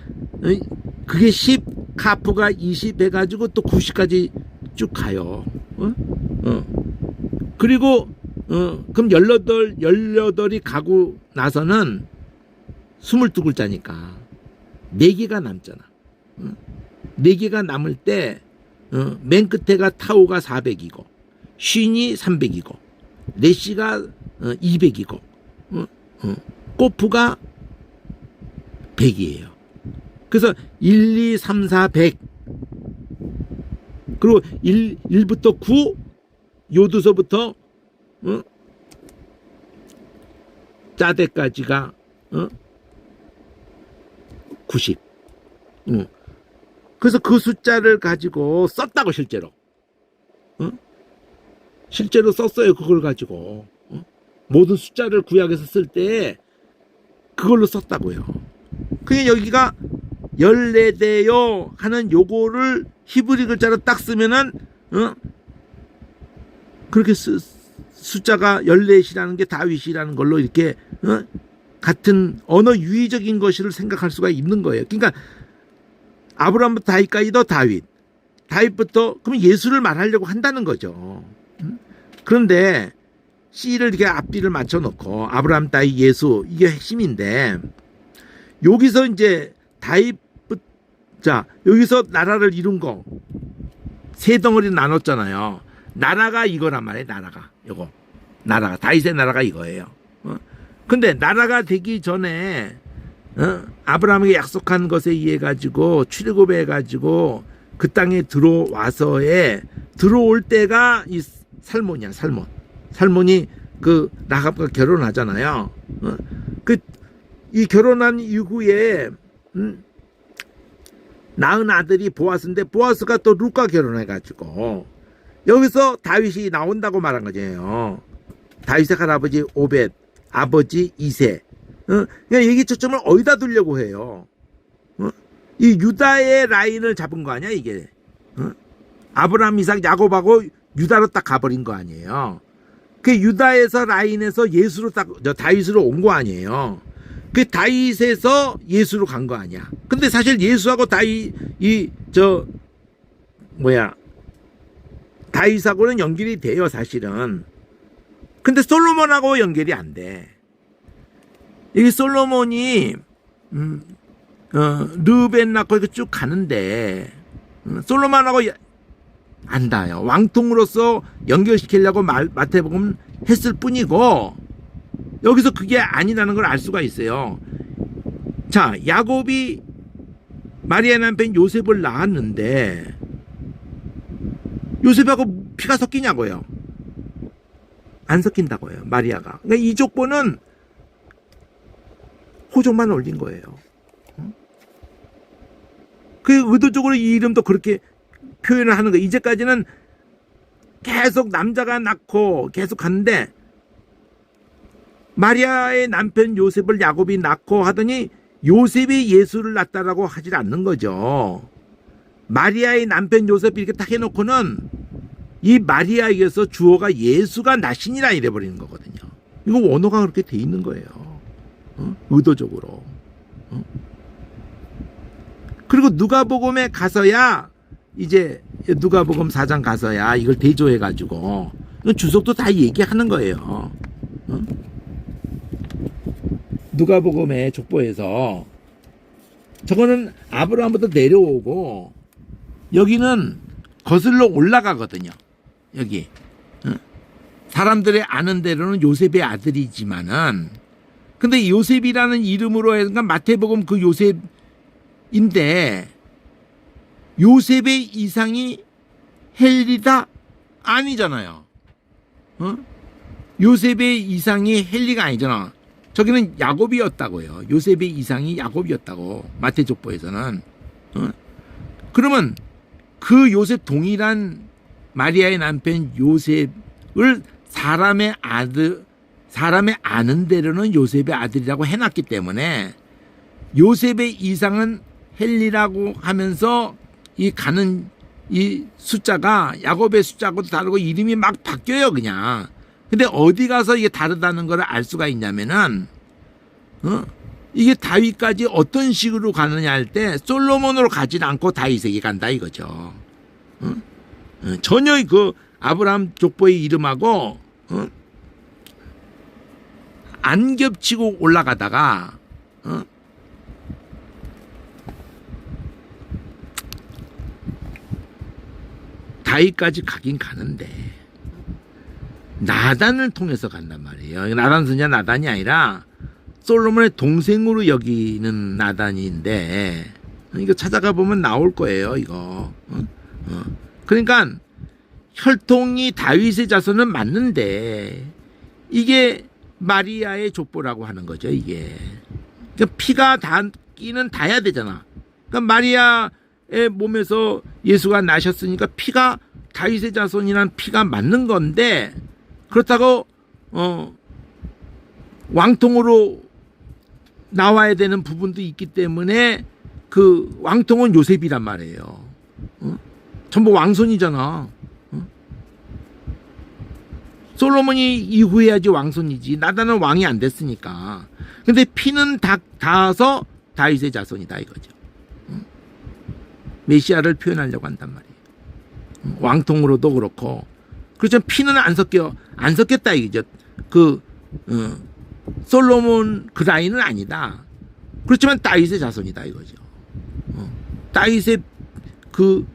그게 10, 카프가 20 해가지고 또 90까지 쭉 가요. 그리고 그럼 18이 가고 나서는 22글자니까 4개가 남잖아. 4개가 남을 때 맨 끝에가 타우가 400이고, 쉰이 300이고, 레시가 200이고, 꼬프가 100이에요. 그래서 1, 2, 3, 4, 100. 그리고 1부터 9, 요두서부터 짜대까지가 90. 그래서 그 숫자를 가지고 썼다고, 실제로. 실제로 썼어요. 그걸 가지고. 모든 숫자를 구약에서 쓸 때 그걸로 썼다고요. 그게 여기가 14대요 하는 요거를 히브리 글자로 딱 쓰면은 그렇게 숫자가 14이라는 게 다윗이라는 걸로 이렇게 같은 언어 유의적인 것을 생각할 수가 있는 거예요. 그러니까 아브라함부터 다윗까지도 다윗부터 그럼 예수를 말하려고 한다는 거죠. 그런데 C를 이렇게 앞뒤를 맞춰 놓고 아브라함, 다윗, 예수, 이게 핵심인데, 여기서 이제 자, 여기서 나라를 이룬 거 세 덩어리 나눴잖아요. 나라가 이거란 말이에요. 나라가 다윗의 나라가 이거예요. 근데 나라가 되기 전에 아브라함에게 약속한 것에 의해 가지고 출애굽해 가지고 그 땅에 들어올 때가 이 살몬이야. 살몬이 그 라합과 결혼하잖아요. 이 결혼한 이후에 낳은 아들이 보아스인데, 보아스가 또 룻과 결혼해 가지고 여기서 다윗이 나온다고 말한 거죠. 다윗의 할아버지 오벳, 아버지 이세. 그냥 얘기 초점을 어디다 두려고 해요. 이 유다의 라인을 잡은 거 아니야, 이게. 아브라함, 이삭, 야곱하고 유다로 딱 가버린 거 아니에요. 그 유다에서 라인에서 예수로 다윗으로 온 거 아니에요. 그 다윗에서 예수로 간 거 아니야. 근데 사실 예수하고 다윗하고는 연결이 돼요, 사실은. 근데 솔로몬하고 연결이 안 돼. 이 솔로몬이 르벤 낳고 이렇게 쭉 가는데 솔로몬하고 안 닿아요. 왕통으로서 연결시키려고 마태복음 했을 뿐이고, 여기서 그게 아니라는 걸 알 수가 있어요. 자, 야곱이 마리아 남편 요셉을 낳았는데 요셉하고 피가 섞이냐고요? 안 섞인다고요, 마리아가. 그러니까 이 족보는 호적만 올린 거예요. 그 의도적으로 이 이름도 그렇게 표현을 하는 거예요. 이제까지는 계속 남자가 낳고 계속 갔는데 마리아의 남편 요셉을 야곱이 낳고 하더니 요셉이 예수를 낳았다라고 하질 않는 거죠. 마리아의 남편 요셉 이렇게 딱 해놓고는 이 마리아에게서 주어가 예수가 나시니라 이래버리는 거거든요. 이거 원어가 그렇게 돼 있는 거예요. 의도적으로. 그리고 누가복음에 가서야 이제 누가복음 4장 가서야 이걸 대조해가지고 주석도 다 얘기하는 거예요. 누가복음의 족보에서 저거는 아브라함부터 내려오고 여기는 거슬러 올라가거든요. 여기 사람들의 아는 대로는 요셉의 아들이지만은 근데 요셉이라는 이름으로 해서 마태복음 그 요셉인데 요셉의 이상이 헬리다 아니잖아요. 요셉의 이상이 헬리가 아니잖아. 저기는 야곱이었다고요. 요셉의 이상이 야곱이었다고 마태족보에서는. 그러면 그 요셉 동일한 마리아의 남편 요셉을 사람의 아는 대로는 요셉의 아들이라고 해놨기 때문에 요셉의 이상은 헬리라고 하면서 이 가는 이 숫자가 야곱의 숫자하고도 다르고 이름이 막 바뀌어요 그냥. 근데 어디 가서 이게 다르다는 걸 알 수가 있냐면은 이게 다윗까지 어떤 식으로 가느냐 할 때 솔로몬으로 가지 않고 다윗에게 간다 이거죠. 전혀 그 아브라함 족보의 이름하고 안 겹치고 올라가다가 다윗까지 가긴 가는데 나단을 통해서 간단 말이에요. 나단 선지자 나단이 아니라 솔로몬의 동생으로 여기는 나단인데 이거 찾아가 보면 나올 거예요. 이거. 그러니까 혈통이 다윗의 자손은 맞는데 이게 마리아의 족보라고 하는 거죠. 이게 그러니까 피가 닿기는 닿아야 되잖아. 그러니까 마리아의 몸에서 예수가 나셨으니까 피가 다윗의 자손이란 피가 맞는 건데 그렇다고 왕통으로 나와야 되는 부분도 있기 때문에 그 왕통은 요셉이란 말이에요. 전부 왕손이잖아. 솔로몬이 이후에야지 왕손이지. 나단은 왕이 안 됐으니까. 근데 피는 닿아서 다윗의 자손이다 이거죠. 메시아를 표현하려고 한단 말이에요. 왕통으로도 그렇고. 그렇죠. 피는 안 섞였다 이거죠. 솔로몬 그 라인은 아니다. 그렇지만 다윗의 자손이다 이거죠. 다윗의 그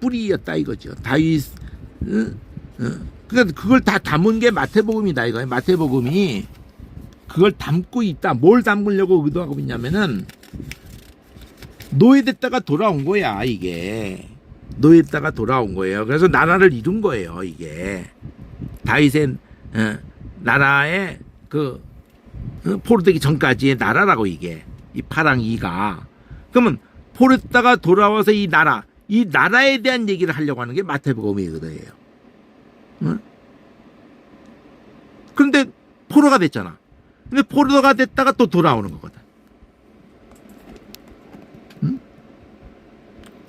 뿌리였다 이거죠. 다윗, 그러니까 그걸 다 담은 게 마태복음이다 이거예요. 마태복음이 그걸 담고 있다. 뭘 담으려고 의도하고 있냐면은 노예됐다가 돌아온 거야 이게. 노예됐다가 돌아온 거예요. 그래서 나라를 이룬 거예요 이게. 다윗의 나라의 그 포로되기 전까지의 나라라고 이게. 이 파랑이가. 그러면 포로됐다가 돌아와서 이 나라에 대한 얘기를 하려고 하는 게 마태복음이거든요. 그런데 포로가 됐잖아. 근데 포로가 됐다가 또 돌아오는 거거든.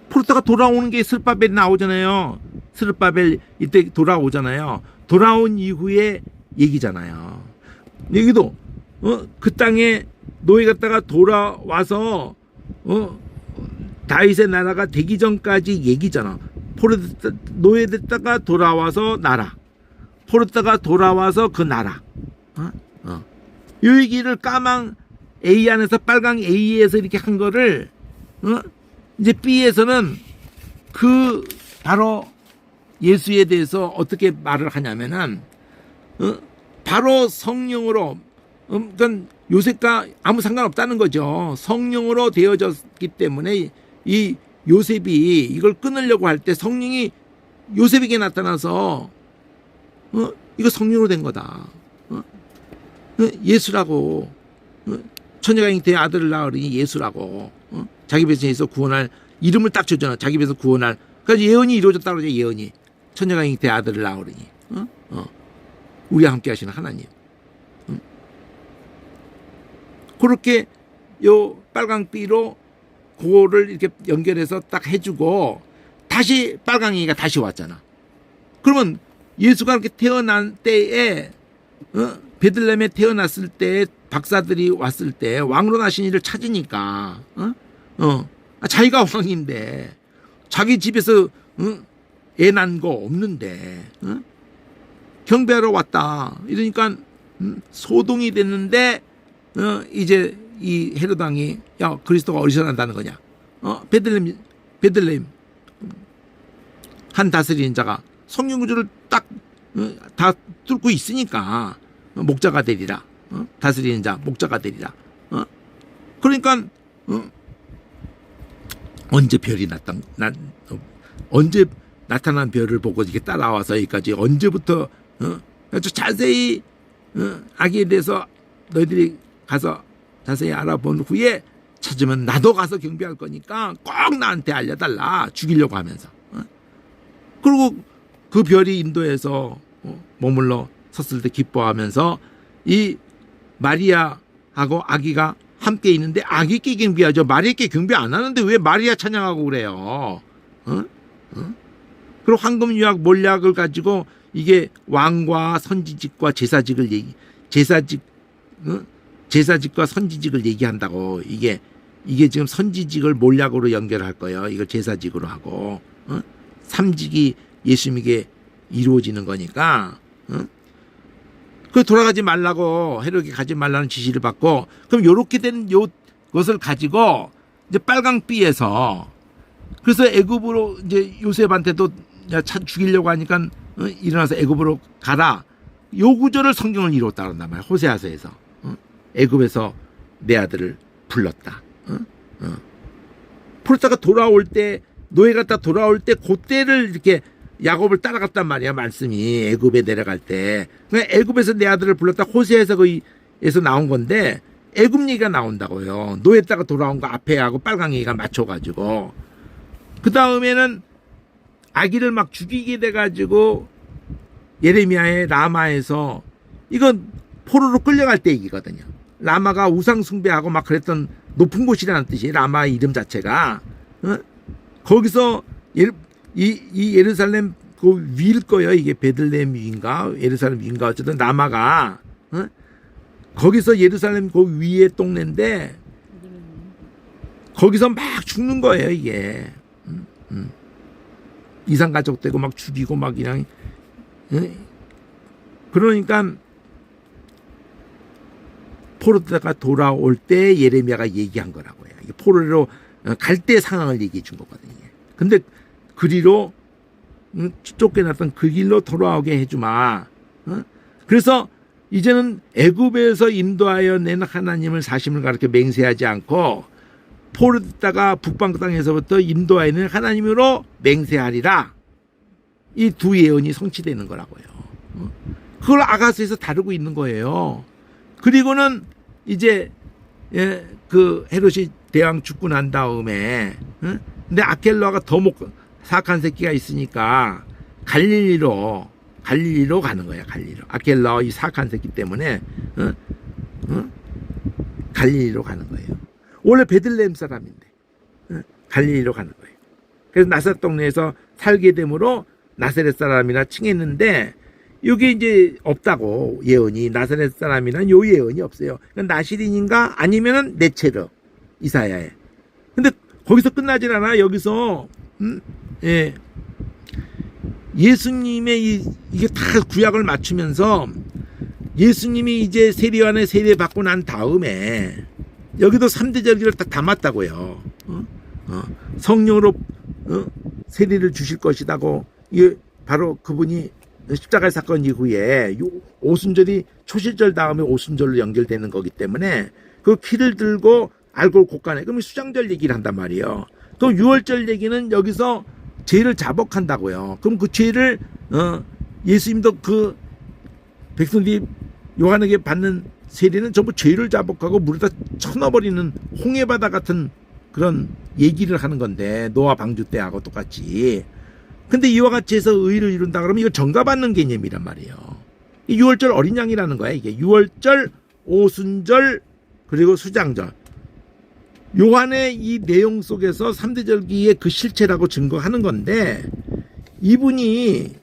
포로다가 돌아오는 게 스룹바벨이 나오잖아요. 스룹바벨 이때 돌아오잖아요. 돌아온 이후의 얘기잖아요. 여기도 그 땅에 노예 갔다가 돌아와서 다윗의 나라가 되기 전까지 얘기잖아. 노예됐다가 돌아와서 나라. 포로됐다가 돌아와서 그 나라. 이 얘기를 까망 A 안에서 빨강 A에서 이렇게 한 거를 이제 B에서는 그 바로 예수에 대해서 어떻게 말을 하냐면은 바로 성령으로 그러니까 요셉과 아무 상관없다는 거죠. 성령으로 되어졌기 때문에 이 요셉이 이걸 끊으려고 할 때 성령이 요셉에게 나타나서 이거 성령으로 된 거다. 예수라고. 처녀가 잉태의 아들을 낳으니 예수라고. 자기 배에서 구원할 이름을 딱 줬잖아. 자기 배에서 구원할. 그러니까 예언이 이루어졌다고 그러죠. 예언이. 처녀가 잉태의 아들을 낳으니. 우리와 함께 하시는 하나님. 그렇게 요 빨강띠로 그거를 이렇게 연결해서 딱 해주고 다시 빨강이가 다시 왔잖아. 그러면 예수가 이렇게 태어난 때에 베들레헴에 태어났을 때 박사들이 왔을 때 왕으로 나신 이를 찾으니까 자기가 왕인데 자기 집에서 애 난 거 없는데 경배하러 왔다 이러니까 소동이 됐는데 이제 이 헤롯 왕이 야 그리스도가 어디서 난다는 거냐? 베들레헴 한 다스리는 자가 성령 구주를 딱 다 뚫고 있으니까 목자가 되리라. 다스리는 자 목자가 되리라. 그러니까 언제 별이 언제 나타난 별을 보고 이렇게 따라와서 여기까지 언제부터 아주 자세히 아기에 대해서 너희들이 가서 자세히 알아본 후에 찾으면 나도 가서 경배할 거니까 꼭 나한테 알려달라. 죽이려고 하면서. 그리고 그 별이 인도에서 머물러 섰을 때 기뻐하면서 이 마리아하고 아기가 함께 있는데 아기께 경배하죠. 마리아께 경배 안 하는데 왜 마리아 찬양하고 그래요? 그리고 황금 유약 몰약을 가지고 이게 왕과 선지직과 제사직을 제사직과 선지직을 얘기한다고. 이게 지금 선지직을 몰약으로 연결할 거예요. 이걸 제사직으로 하고 삼직이 예수님에게 이루어지는 거니까. 그 돌아가지 말라고 헤롯에게 가지 말라는 지시를 받고 그럼 요렇게 된 것을 가지고 이제 빨강비에서 그래서 애굽으로 이제 요셉한테도 죽이려고 하니까 일어나서 애굽으로 가라. 요 구절을 성경을 이뤘다 그런단 말이야. 호세아서에서. 애굽에서 내 아들을 불렀다. 불렀다가 돌아올 때 노예 갔다 돌아올 때 그때를 이렇게 야곱을 따라갔단 말이야. 말씀이 애굽에 내려갈 때. 그러니까 애굽에서 내 아들을 불렀다. 호세아서 거기에서 나온 건데 애굽 얘기가 나온다고요. 노예다가 돌아온 거 앞에 하고 빨강이가 맞춰가지고 그 다음에는 아기를 막 죽이게 돼가지고 예레미야의 라마에서 이건 포로로 끌려갈 때 얘기거든요. 라마가 우상 숭배하고 막 그랬던 높은 곳이라는 뜻이 라마의 이름 자체가. 거기서 이 예루살렘 그 위일 거예요. 이게 베들레헴 위인가 예루살렘 위인가 어쨌든 라마가 거기서 예루살렘 그 위에 동네인데 거기서 막 죽는 거예요. 이게 이상가족 되고 막 죽이고 막 그냥 그러니까 포로다가 돌아올 때 예레미야가 얘기한 거라고요. 이게 포로로 갈 때 상황을 얘기해 준 거거든요. 근데 그리로 쫓겨났던 그 길로 돌아오게 해주마. 그래서 이제는 애굽에서 인도하여 낸 하나님을 사심을 가르쳐 맹세하지 않고 포로다가 북방 땅에서부터 인도하여 낸 하나님으로 맹세하리라. 이 두 예언이 성취되는 거라고요. 그걸 아가스에서 다루고 있는 거예요. 그리고는 이제 그 헤롯이 대왕 죽고 난 다음에 근데 아켈로아가 더 사악한 새끼가 있으니까 갈릴리로 가는 거야. 갈릴리로. 아켈로아 이 사악한 새끼 때문에 갈릴리로 가는 거예요. 원래 베들레헴 사람인데 갈릴리로 가는 거예요. 그래서 나사렛 동네에서 살게 되므로 나사렛 사람이라 칭했는데 이게 이제 없다고 예언이. 나사렛 사람이란 요 예언이 없어요. 그러니까 나시린인가 아니면은 네체르 이사야에. 근데 거기서 끝나질 않아. 여기서 예수님의 이게 다 구약을 맞추면서 예수님이 이제 세례요한의 세례 받고 난 다음에 여기도 3대 절기를 딱 담았다고요. 성령으로 세례를 주실 것이다고. 이게 바로 그분이 십자가의 사건 이후에 오순절이 초실절 다음에 오순절로 연결되는 거기 때문에 그 키를 들고 알골 곡간에 그럼 수장절 얘기를 한단 말이에요. 또 유월절 얘기는 여기서 죄를 자복한다고요. 그럼 그 죄를 예수님도 그 백성들이 요한에게 받는 세례는 전부 죄를 자복하고 물에다 쳐넣어버리는 홍해바다 같은 그런 얘기를 하는 건데 노아 방주 때하고 똑같이. 근데 이와 같이 해서 의를 이룬다 그러면 이거 전가받는 개념이란 말이에요. 이 유월절 어린 양이라는 거야. 이게 유월절, 오순절, 그리고 수장절. 요한의 이 내용 속에서 3대 절기의 그 실체라고 증거하는 건데 이분이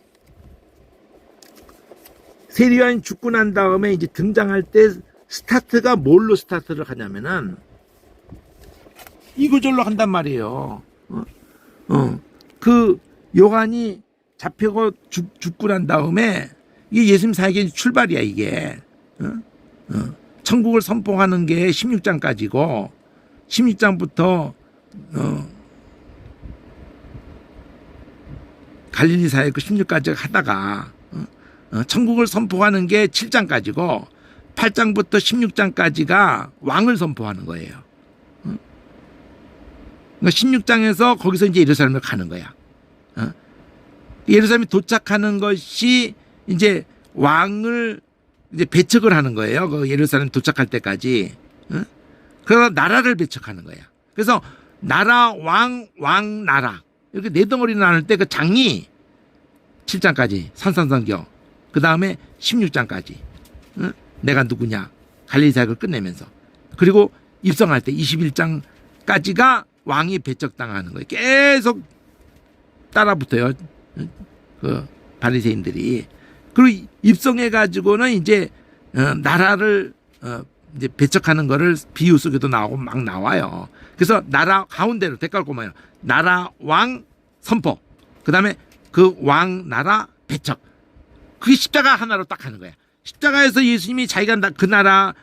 세례요한이 죽고 난 다음에 이제 등장할 때 스타트가 뭘로 스타트를 하냐면은 이 구절로 한단 말이에요. 그 요한이 잡혀고 죽고 난 다음에 이게 예수님 사역의 출발이야 이게. 천국을 선포하는 게 16장까지고 16장부터 갈릴리 사역 그 16까지 하다가 천국을 선포하는 게 7장까지고 8장부터 16장까지가 왕을 선포하는 거예요. 그러니까 16장에서 거기서 이제 예루살렘을 가는 거야. 예루살렘에 도착하는 것이 이제 왕을 이제 배척을 하는 거예요. 그 예루살렘 도착할 때까지. 그래서 나라를 배척하는 거야. 그래서 나라, 왕, 나라. 이렇게 네 덩어리 나눌 때 그 장이 7장까지 산산성경. 그 다음에 16장까지. 내가 누구냐. 갈릴리 사역을 끝내면서. 그리고 입성할 때 21장까지가 왕이 배척당하는 거예요. 계속 따라붙어요. 그 바리새인들이. 그리고 입성해가지고는 이제 나라를 이제 배척하는 거를 비유 속에도 나오고 막 나와요. 그래서 나라 가운데로 대깔꼬마요. 나라 왕 선포. 그 다음에 그 왕 나라 배척. 그게 십자가 하나로 딱 하는 거야. 십자가에서 예수님이 자기가 그 나라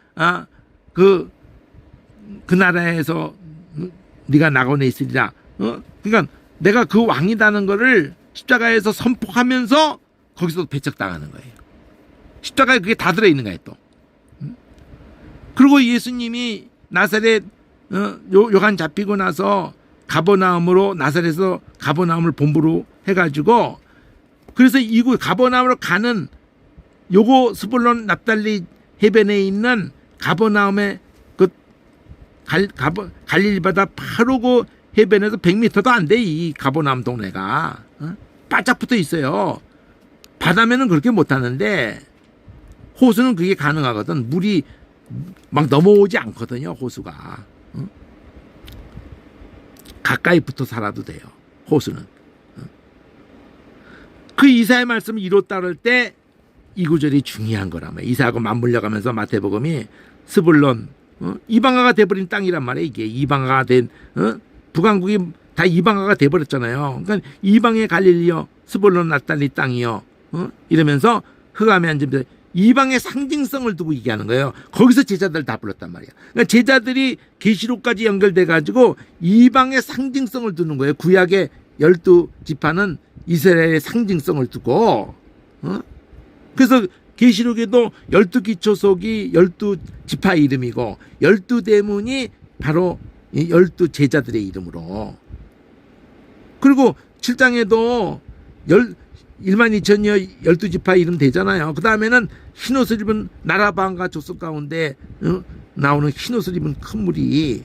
그 나라에서 네가 나곤에 있으리라. 그러니까 내가 그 왕이라는 거를 십자가에서 선포하면서 거기서 배척당하는 거예요. 십자가에 그게 다 들어있는 거예요 또. 그리고 예수님이 나사렛 요한 잡히고 나서 가버나움으로 나사렛에서 가버나움을 본부로 해가지고 그래서 이곳 가버나움으로 가는 요거 스불론 납달리 해변에 있는 가버나움의 그 갈릴리 바다 바로 그 해변에서 100m도 안 돼 이 가버나움 동네가 바짝 붙어 있어요. 바다면은 그렇게 못하는데 호수는 그게 가능하거든. 물이 막 넘어오지 않거든요. 호수가 가까이 붙어 살아도 돼요. 호수는. 그 이사의 말씀을 이뤘다 그럴 때 이 구절이 중요한 거라며. 이사하고 맞물려가면서 마태복음이 스불론 이방아가 돼버린 땅이란 말이에요. 이게 이방아가 된 북왕국이 다 이방아가 돼버렸잖아요. 그러니까 이방의 갈릴리요 스불론 납달리 땅이요 이러면서 흑암에 앉으면서 이방의 상징성을 두고 얘기하는 거예요. 거기서 제자들 다 불렀단 말이야. 그러니까 제자들이 계시록까지 연결돼 가지고 이방의 상징성을 두는 거예요. 구약의 12지파는 이스라엘의 상징성을 두고 그래서 계시록에도 12기초속이 12지파 이름이고 12대문이 바로 12제자들의 이름으로. 그리고 7장에도 1만 2천여 12지파 이름 되잖아요. 그 다음에는 흰옷을 입은 나라방과 족속 가운데 나오는 흰옷을 입은 큰 무리.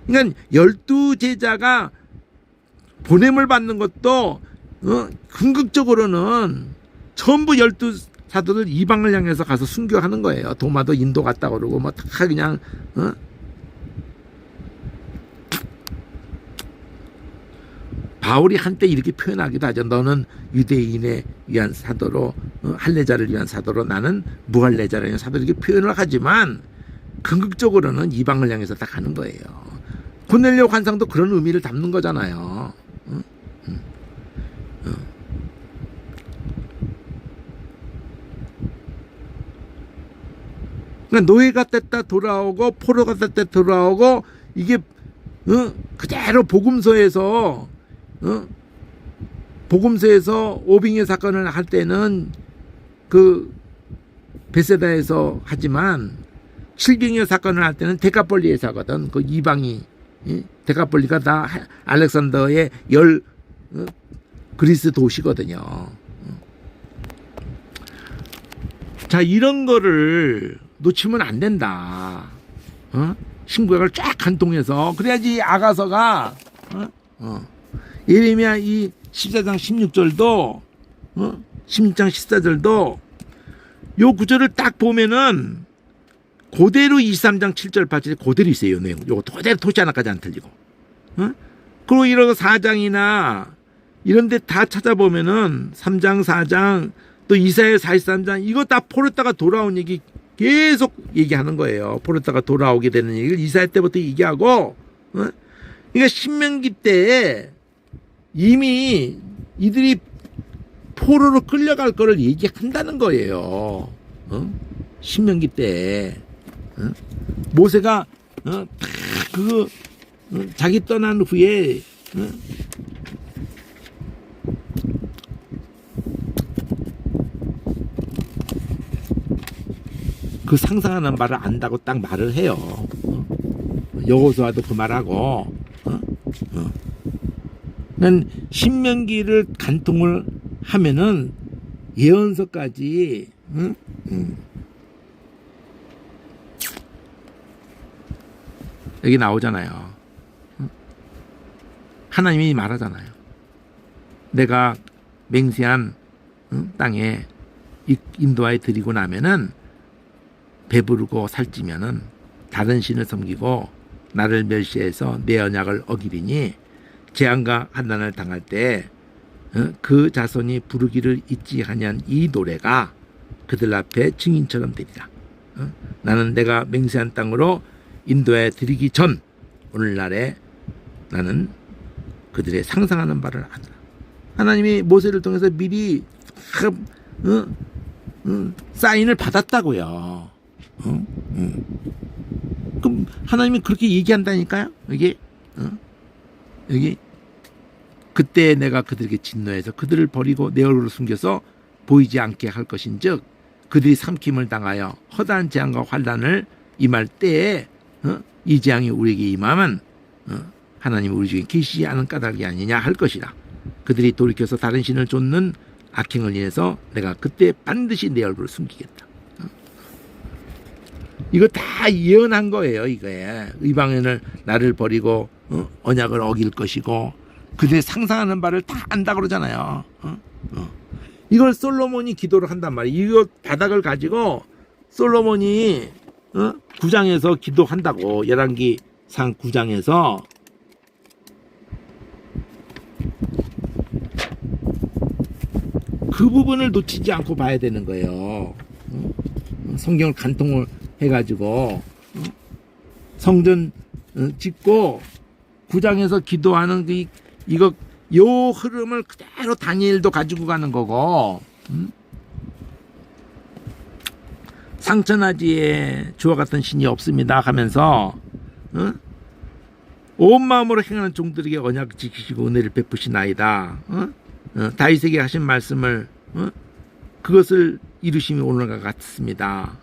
그러니까 12제자가 보냄을 받는 것도 궁극적으로는 전부 12사도들 이방을 향해서 가서 순교하는 거예요. 도마도 인도 갔다 그러고 뭐 다 그냥 바울이 한때 이렇게 표현하기도 하죠. 너는 유대인에 위한 사도로 할례자를 위한 사도로 나는 무할례자를 위한 사도로 이렇게 표현을 하지만 궁극적으로는 이방을 향해서 다 가는 거예요. 고넬료 환상도 그런 의미를 담는 거잖아요. 그러니까 노예가 됐다 돌아오고 포로가 됐다 돌아오고 이게 그대로 복음서에서 오빙의 사건을 할 때는 그 베세다에서 하지만 칠빙여 사건을 할 때는 데카폴리에서 하거든. 그 이방이 데카폴리가 다 알렉산더의 그리스 도시거든요. 자, 이런 거를 놓치면 안 된다. 신구약을 쫙 간통해서 그래야지 아가서가 예레미야 이 14장 16절도 16장 14절도 요 구절을 딱 보면은 그대로 23장 7절 8절에 그대로 있어요. 내용. 요거 그대로 토시 하나까지 안 틀리고. 그리고 이런 4장이나 이런 데 다 찾아보면은 3장 4장 또 이사야 43장 이거 다 포르타가 돌아온 얘기 계속 얘기하는 거예요. 포르타가 돌아오게 되는 얘기를 이사야 때부터 얘기하고 그러니까 신명기 때에 이미 이들이 포로로 끌려갈 거를 얘기한다는 거예요. 신명기 때 모세가 자기 떠난 후에 그 상상하는 말을 안다고 딱 말을 해요. 여호수아도 그 말하고. 난 신명기를 간통을 하면은 예언서까지 여기 나오잖아요. 하나님이 말하잖아요. 내가 맹세한 땅에 인도하여 드리고 나면은 배부르고 살찌면은 다른 신을 섬기고 나를 멸시해서 내 언약을 어기리니 재앙과 환난을 당할 때 그 자손이 부르기를 잊지 아니한 이 노래가 그들 앞에 증인처럼 되리라. 나는 내가 맹세한 땅으로 인도에 드리기 전 오늘날에 나는 그들의 상상하는 바를 안다. 하나님이 모세를 통해서 미리 사인을 받았다고요. 그럼 하나님이 그렇게 얘기한다니까요. 여기 그때 내가 그들에게 진노해서 그들을 버리고 내 얼굴을 숨겨서 보이지 않게 할 것인즉 그들이 삼킴을 당하여 허다한 재앙과 환난을 임할 때에 이 재앙이 우리에게 임하면 하나님이 우리 중에 계시지 않은 까닭이 아니냐 할 것이라. 그들이 돌이켜서 다른 신을 좇는 악행을 인해서 내가 그때 반드시 내 얼굴을 숨기겠다. 이거 다 예언한 거예요. 이거에 이방인을 나를 버리고 언약을 어길 것이고 그들이 상상하는 바를 다 안다 그러잖아요. 이걸 솔로몬이 기도를 한단 말이에요. 이거 바닥을 가지고 솔로몬이 9장에서 기도한다고. 열왕기상 9장에서 그 부분을 놓치지 않고 봐야 되는 거예요. 성경을 간통을 해가지고 성전 짓고 9장에서 기도하는 요 흐름을 그대로 다니엘도 가지고 가는 거고, 상천하지에 주와 같은 신이 없습니다 하면서 온 마음으로 행하는 종들에게 언약 지키시고 은혜를 베푸시나이다. 다윗에게 하신 말씀을 그것을 이루심이 오늘과 같습니다.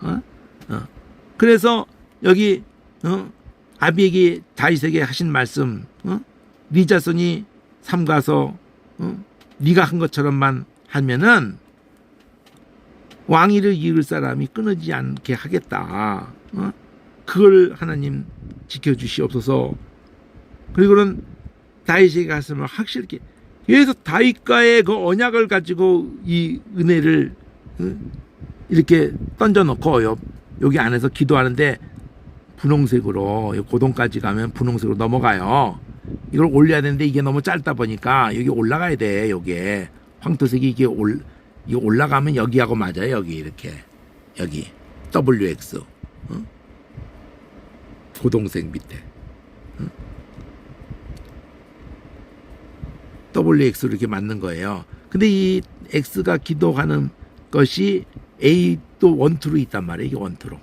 그래서 여기 아비에게 다윗에게 하신 말씀, 네 자손이 삼가서 네가 한 것처럼만 하면은 왕위를 이을 사람이 끊어지지 않게 하겠다. 그걸 하나님 지켜주시옵소서. 그리고는 다윗에게 말씀을 확실하게. 그래서 다윗과의 그 언약을 가지고 이 은혜를 이렇게 던져놓고 여기 안에서 기도하는데 분홍색으로 고동까지 가면 분홍색으로 넘어가요. 이걸 올려야 되는데 이게 너무 짧다 보니까 여기 올라가야 돼. 여기에 황토색이 이게 올라가면 여기하고 맞아요. 여기 이렇게 여기 WX 고동색 밑에 WX로 이렇게 맞는 거예요. 근데 이 X가 기도하는 것이 A 또 원투로 있단 말이에요. 이게 원투로.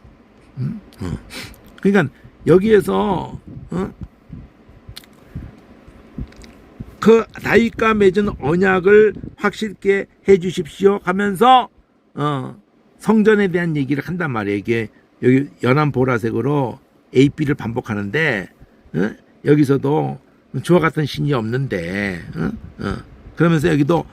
그러니까 여기에서 그 다윗과 맺은 언약을 확실하게 해 주십시오 하면서 성전에 대한 얘기를 한단 말이에요. 이게 여기 연한 보라색으로 A, B를 반복하는데 여기서도 주와 같은 신이 없는데 그러면서 여기도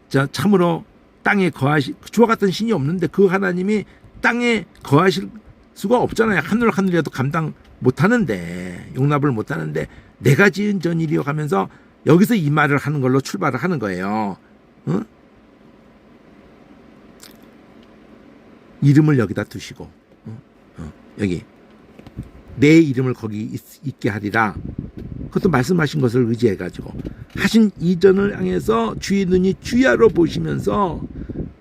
자 참으로 땅에 거하실 주와 같은 신이 없는데 그 하나님이 땅에 거하실 수가 없잖아요. 하늘이라도 감당 못하는데 용납을 못하는데 내가 지은 전일이요 하면서 여기서 이 말을 하는 걸로 출발을 하는 거예요. 이름을 여기다 두시고 여기 내 이름을 거기 있게 하리라. 그것도 말씀하신 것을 의지해 가지고 하신 이전을 향해서 주의 눈이 주야로 보시면서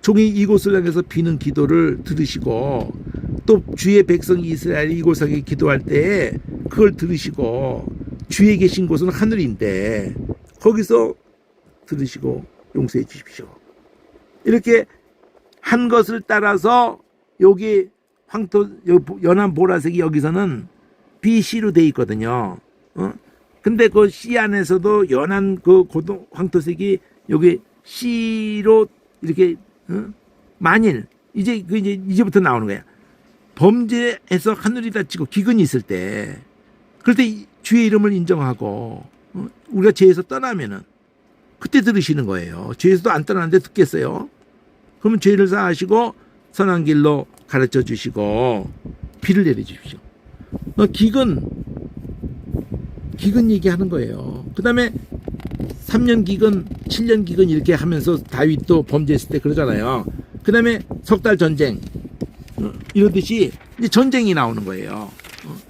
종이 이곳을 향해서 비는 기도를 들으시고 또 주의 백성 이스라엘이 이곳에 기도할 때에 그걸 들으시고 주의 계신 곳은 하늘인데 거기서 들으시고 용서해 주십시오. 이렇게 한 것을 따라서 여기 연한 보라색이 여기서는 BC로 돼 있거든요. 근데 그 C 안에서도 연한 그 황토색이 여기 C로 이렇게 만일 이제부터 나오는 거야. 범죄에서 하늘이 닫히고 기근이 있을 때 그럴 때 주의 이름을 인정하고 우리가 죄에서 떠나면은 그때 들으시는 거예요. 죄에서도 안 떠나는데 듣겠어요? 그러면 죄를 사하시고 선한 길로 가르쳐 주시고 비를 내려 주십시오. 기근 얘기하는 거예요. 그 다음에 3년 기근, 7년 기근 이렇게 하면서 다윗도 범죄했을 때 그러잖아요. 그 다음에 석 달 전쟁 이러듯이 이제 전쟁이 나오는 거예요.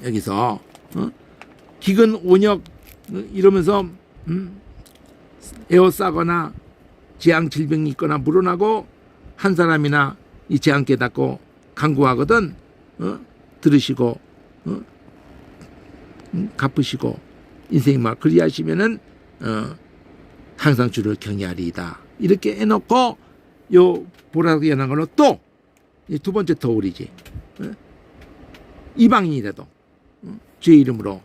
여기서 기근 온역 이러면서 에워싸거나 재앙 질병이 있거나 물어나고 한 사람이나 이 재앙 깨닫고 간구하거든 들으시고 갚으시고 인생이 막 그리하시면은 항상 주를 경외하리이다. 이렇게 해놓고 요 보라색 연한 걸로 또 두 번째 터울이지. 이방인이라도 주의 이름으로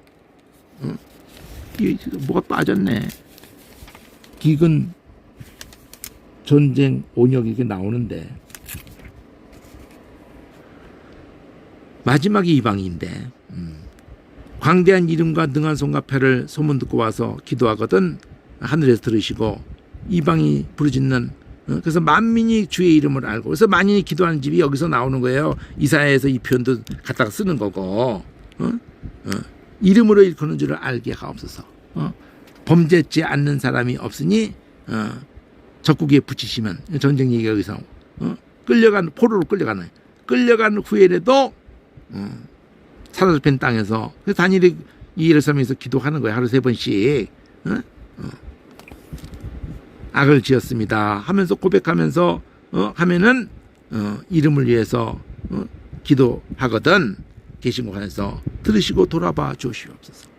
뭐가 빠졌네. 기근 전쟁 온역 이렇게 나오는데 마지막이 이방인인데 광대한 이름과 능한 손과 패를 소문 듣고 와서 기도하거든 하늘에서 들으시고 이방이 부르짖는 그래서 만민이 주의 이름을 알고 그래서 만인이 기도하는 집이 여기서 나오는 거예요. 이사야에서 이 표현도 갖다가 쓰는 거고 이름으로 일컫는 줄을 알게 하옵소서. 범죄치 않는 사람이 없으니 적국에 붙이시면 전쟁 얘기가 여기서 끌려간 포로로 끌려간 후에라도 사로잡힌 땅에서 그래서 다니엘이 이 예루살렘에서 기도하는 거예요. 하루 3번씩 악을 지었습니다 하면서 고백하면서 하면은 이름을 위해서 기도하거든 계신 곳 안에서 들으시고 돌아봐 주시옵소서.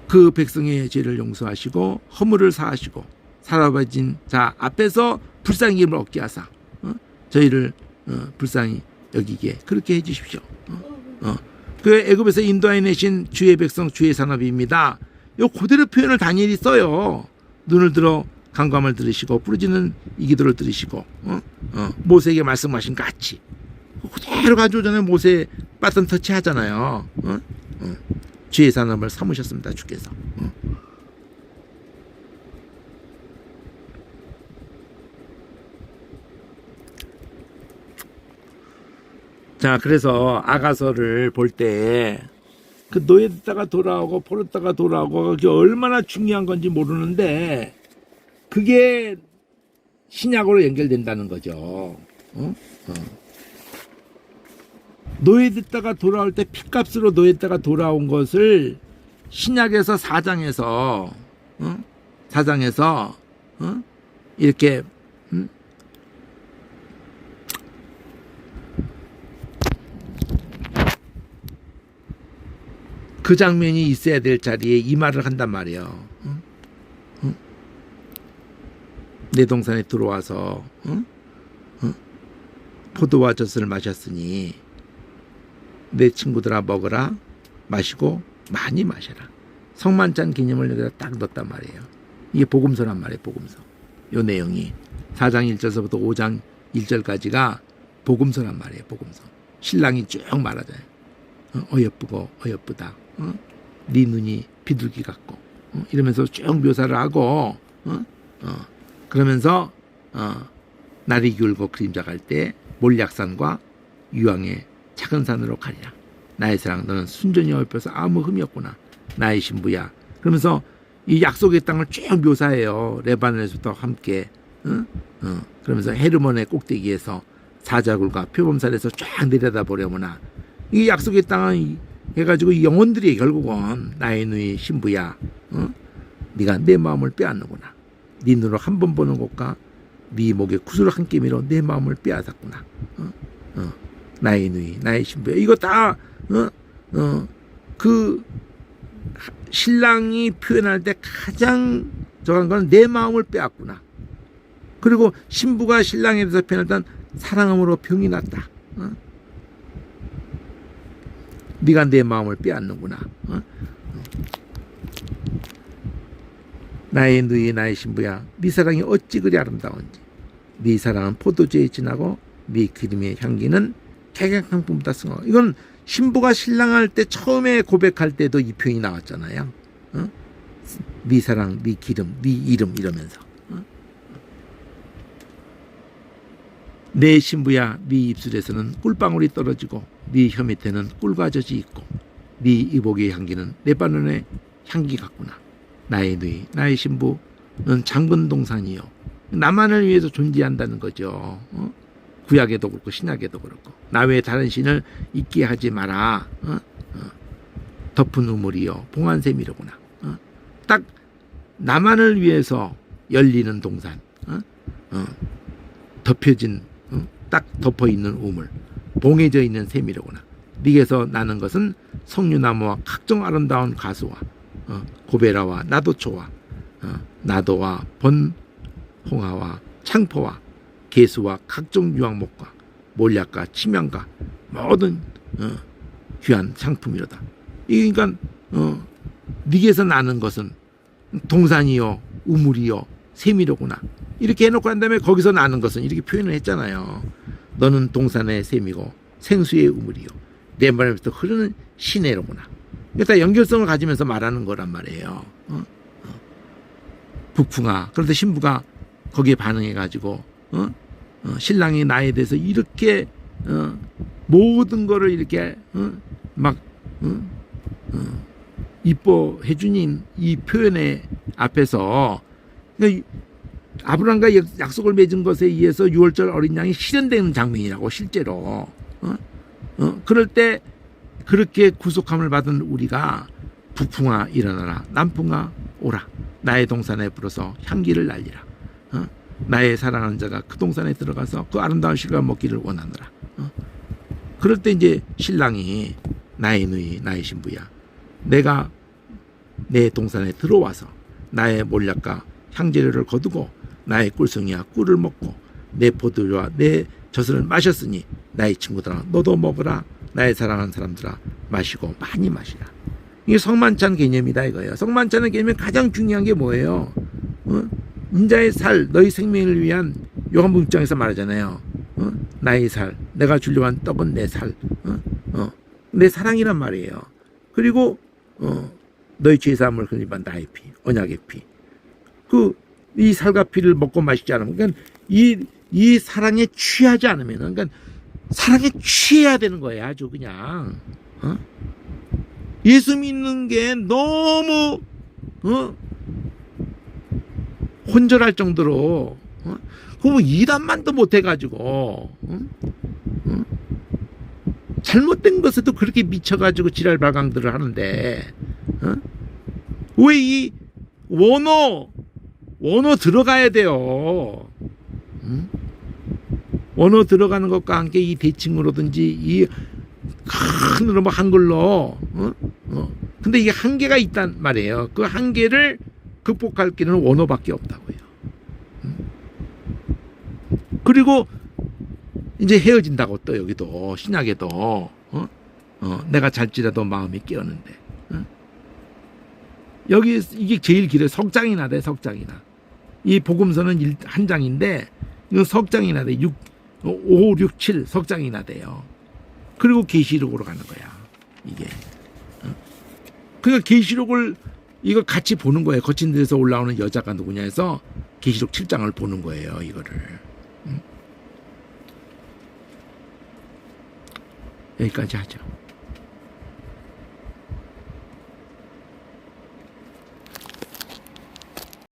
그 백성의 죄를 용서하시고 허물을 사하시고 사라진 자 앞에서 불쌍히 힘을 얻게 하사 저희를 불쌍히 여기게 그렇게 해주십시오. 그 애굽에서 인도해내신 주의 백성 주의 산업입니다. 요 그대로 표현을 다니엘이 써요. 눈을 들어 간구함을 들으시고 부르짖는 이 기도를 들으시고 모세에게 말씀하신 같이 그대로 가져오잖아요. 모세 빠떤 터치 하잖아요. 주의 산업을 삼으셨습니다. 주께서. 자, 그래서 아가서를 볼 때 그 노예됐다가 돌아오고 포로다가 돌아오고 그게 얼마나 중요한 건지 모르는데 그게 신약으로 연결된다는 거죠. 노예됐다가 돌아올 때 핏값으로 노예됐다가 돌아온 것을 신약에서 4장에서 이렇게 그 장면이 있어야 될 자리에 이 말을 한단 말이에요. 내 동산에 들어와서 포도와 젖을 마셨으니 내 친구들아 먹으라 마시고 많이 마셔라. 성만찬 기념을 여기다 딱 넣었단 말이에요. 이게 복음서란 말이에요. 복음서. 요 내용이 4장 1절서부터 5장 1절까지가 복음서란 말이에요. 복음서. 신랑이 쭉 말하잖아요. 어여쁘고 어여쁘다. 네 눈이 비둘기 같고 이러면서 쭉 묘사를 하고 그러면서 날이 기울고 그림자 갈 때 몰약산과 유황의 작은 산으로 가리라. 나의 사랑 너는 순전히 어여뻐서 아무 흠이 없구나. 나의 신부야. 그러면서 이 약속의 땅을 쭉 묘사해요. 레바논에서부터 함께 그러면서 헤르몬의 꼭대기에서 사자굴과 표범산에서 쫙 내려다보려무나. 이 약속의 땅은 해가지고 이 영혼들이 결국은 나의 누이 신부야. 네가 내 마음을 빼앗는구나. 네 눈으로 한 번 보는 것과 네 목에 구슬 한 깨미로 내 마음을 빼앗았구나. 나의 누이 나의 신부야. 이거 다 그 신랑이 표현할 때 가장 정한 건 내 마음을 빼앗구나. 그리고 신부가 신랑에 대해서 표현할 땐 사랑함으로 병이 났다. 네가 내 마음을 빼앗는구나. 나의 누이 나의 신부야. 네 사랑이 어찌 그리 아름다운지. 네 사랑은 포도주에 진하고 네 기름의 향기는 객약향품보다 승하고. 이건 신부가 신랑할 때 처음에 고백할 때도 이 표현이 나왔잖아요. 네 사랑, 네 기름, 네 이름 이러면서. 내 신부야, 네 입술에서는 꿀방울이 떨어지고 네 혀 밑에는 꿀과 젖이 있고 네 이복의 향기는 레바논의 향기 같구나. 나의 누이, 나의 신부, 넌 장군 동산이요. 나만을 위해서 존재한다는 거죠. 구약에도 그렇고 신약에도 그렇고. 나 외에 다른 신을 있게 하지 마라. 덮은 우물이요 봉안샘이로구나. 딱 나만을 위해서 열리는 동산. 덮여진 딱 덮어있는 우물, 봉해져 있는 샘이로구나. 네게서 나는 것은 석류나무와 각종 아름다운 가수와 고베라와 나도초와 나도와 번홍화와 창포와 개수와 각종 유황목과 몰약과 침향과 모든 귀한 상품이로다. 그러니까 네게서 나는 것은 동산이요 우물이요 샘이로구나. 이렇게 해놓고 난 다음에 거기서 나는 것은 이렇게 표현을 했잖아요. 너는 동산의 샘이고 생수의 우물이요 내 말에서 흐르는 시내로구나. 이게 다 연결성을 가지면서 말하는 거란 말이에요. 북풍아. 그런데 신부가 거기에 반응해가지고 신랑이 나에 대해서 이렇게 모든 거를 이렇게 막 이뻐해 주닌 이 표현의 앞에서 그러니까 아브라함과 약속을 맺은 것에 의해서 6월절 어린 양이 실현되는 장면이라고 실제로. 그럴 때 그렇게 구속함을 받은 우리가 북풍아 일어나라 남풍아 오라 나의 동산에 불어서 향기를 날리라. 나의 사랑하는 자가 그 동산에 들어가서 그 아름다운 실과 먹기를 원하노라. 그럴 때 이제 신랑이 나의 누이 나의 신부야. 내가 내 동산에 들어와서 나의 몰약과 향재료를 거두고 나의 꿀송이와 꿀을 먹고 내 포도주와 내 젖을 마셨으니 나의 친구들아 너도 먹으라. 나의 사랑하는 사람들아 마시고 많이 마시라. 이게 성만찬 개념이다 이거예요. 성만찬의 개념이 가장 중요한 게 뭐예요? 인자의 살 너희 생명을 위한 요한복음 6장에서 말하잖아요. 나의 살 내가 주려고 한 떡은 내 살 내 사랑이란 말이에요. 그리고 너희 죄사함을 흘리면 나의 피 언약의 피. 이 살과 피를 먹고 마시지 않으면 그러니까 이 사랑에 취하지 않으면 그러니까 사랑에 취해야 되는 거예요. 아주 그냥 예수 믿는 게 너무 혼절할 정도로 그거 이단만도 못해가지고 잘못된 것에도 그렇게 미쳐가지고 지랄 발광들을 하는데 왜 이 원어 들어가야 돼요. 원어 들어가는 것과 함께 이 대칭으로든지 이 큰으로 뭐 한글로 근데 이게 한계가 있단 말이에요. 그 한계를 극복할 길은 원어밖에 없다고요. 그리고 이제 헤어진다고 또 여기도 신약에도 내가 잘지라도 마음이 깨었는데 여기 이게 제일 길어요. 석장이나 돼 석장이나 이 복음서는 한 장인데 이거 석 장이나 돼. 5, 6, 7 석 장이나 돼요. 그리고 계시록으로 가는 거야. 이게. 그러니까 계시록을 이거 같이 보는 거예요. 거친 데서 올라오는 여자가 누구냐 해서 계시록 7장을 보는 거예요. 이거를. 여기까지 하죠.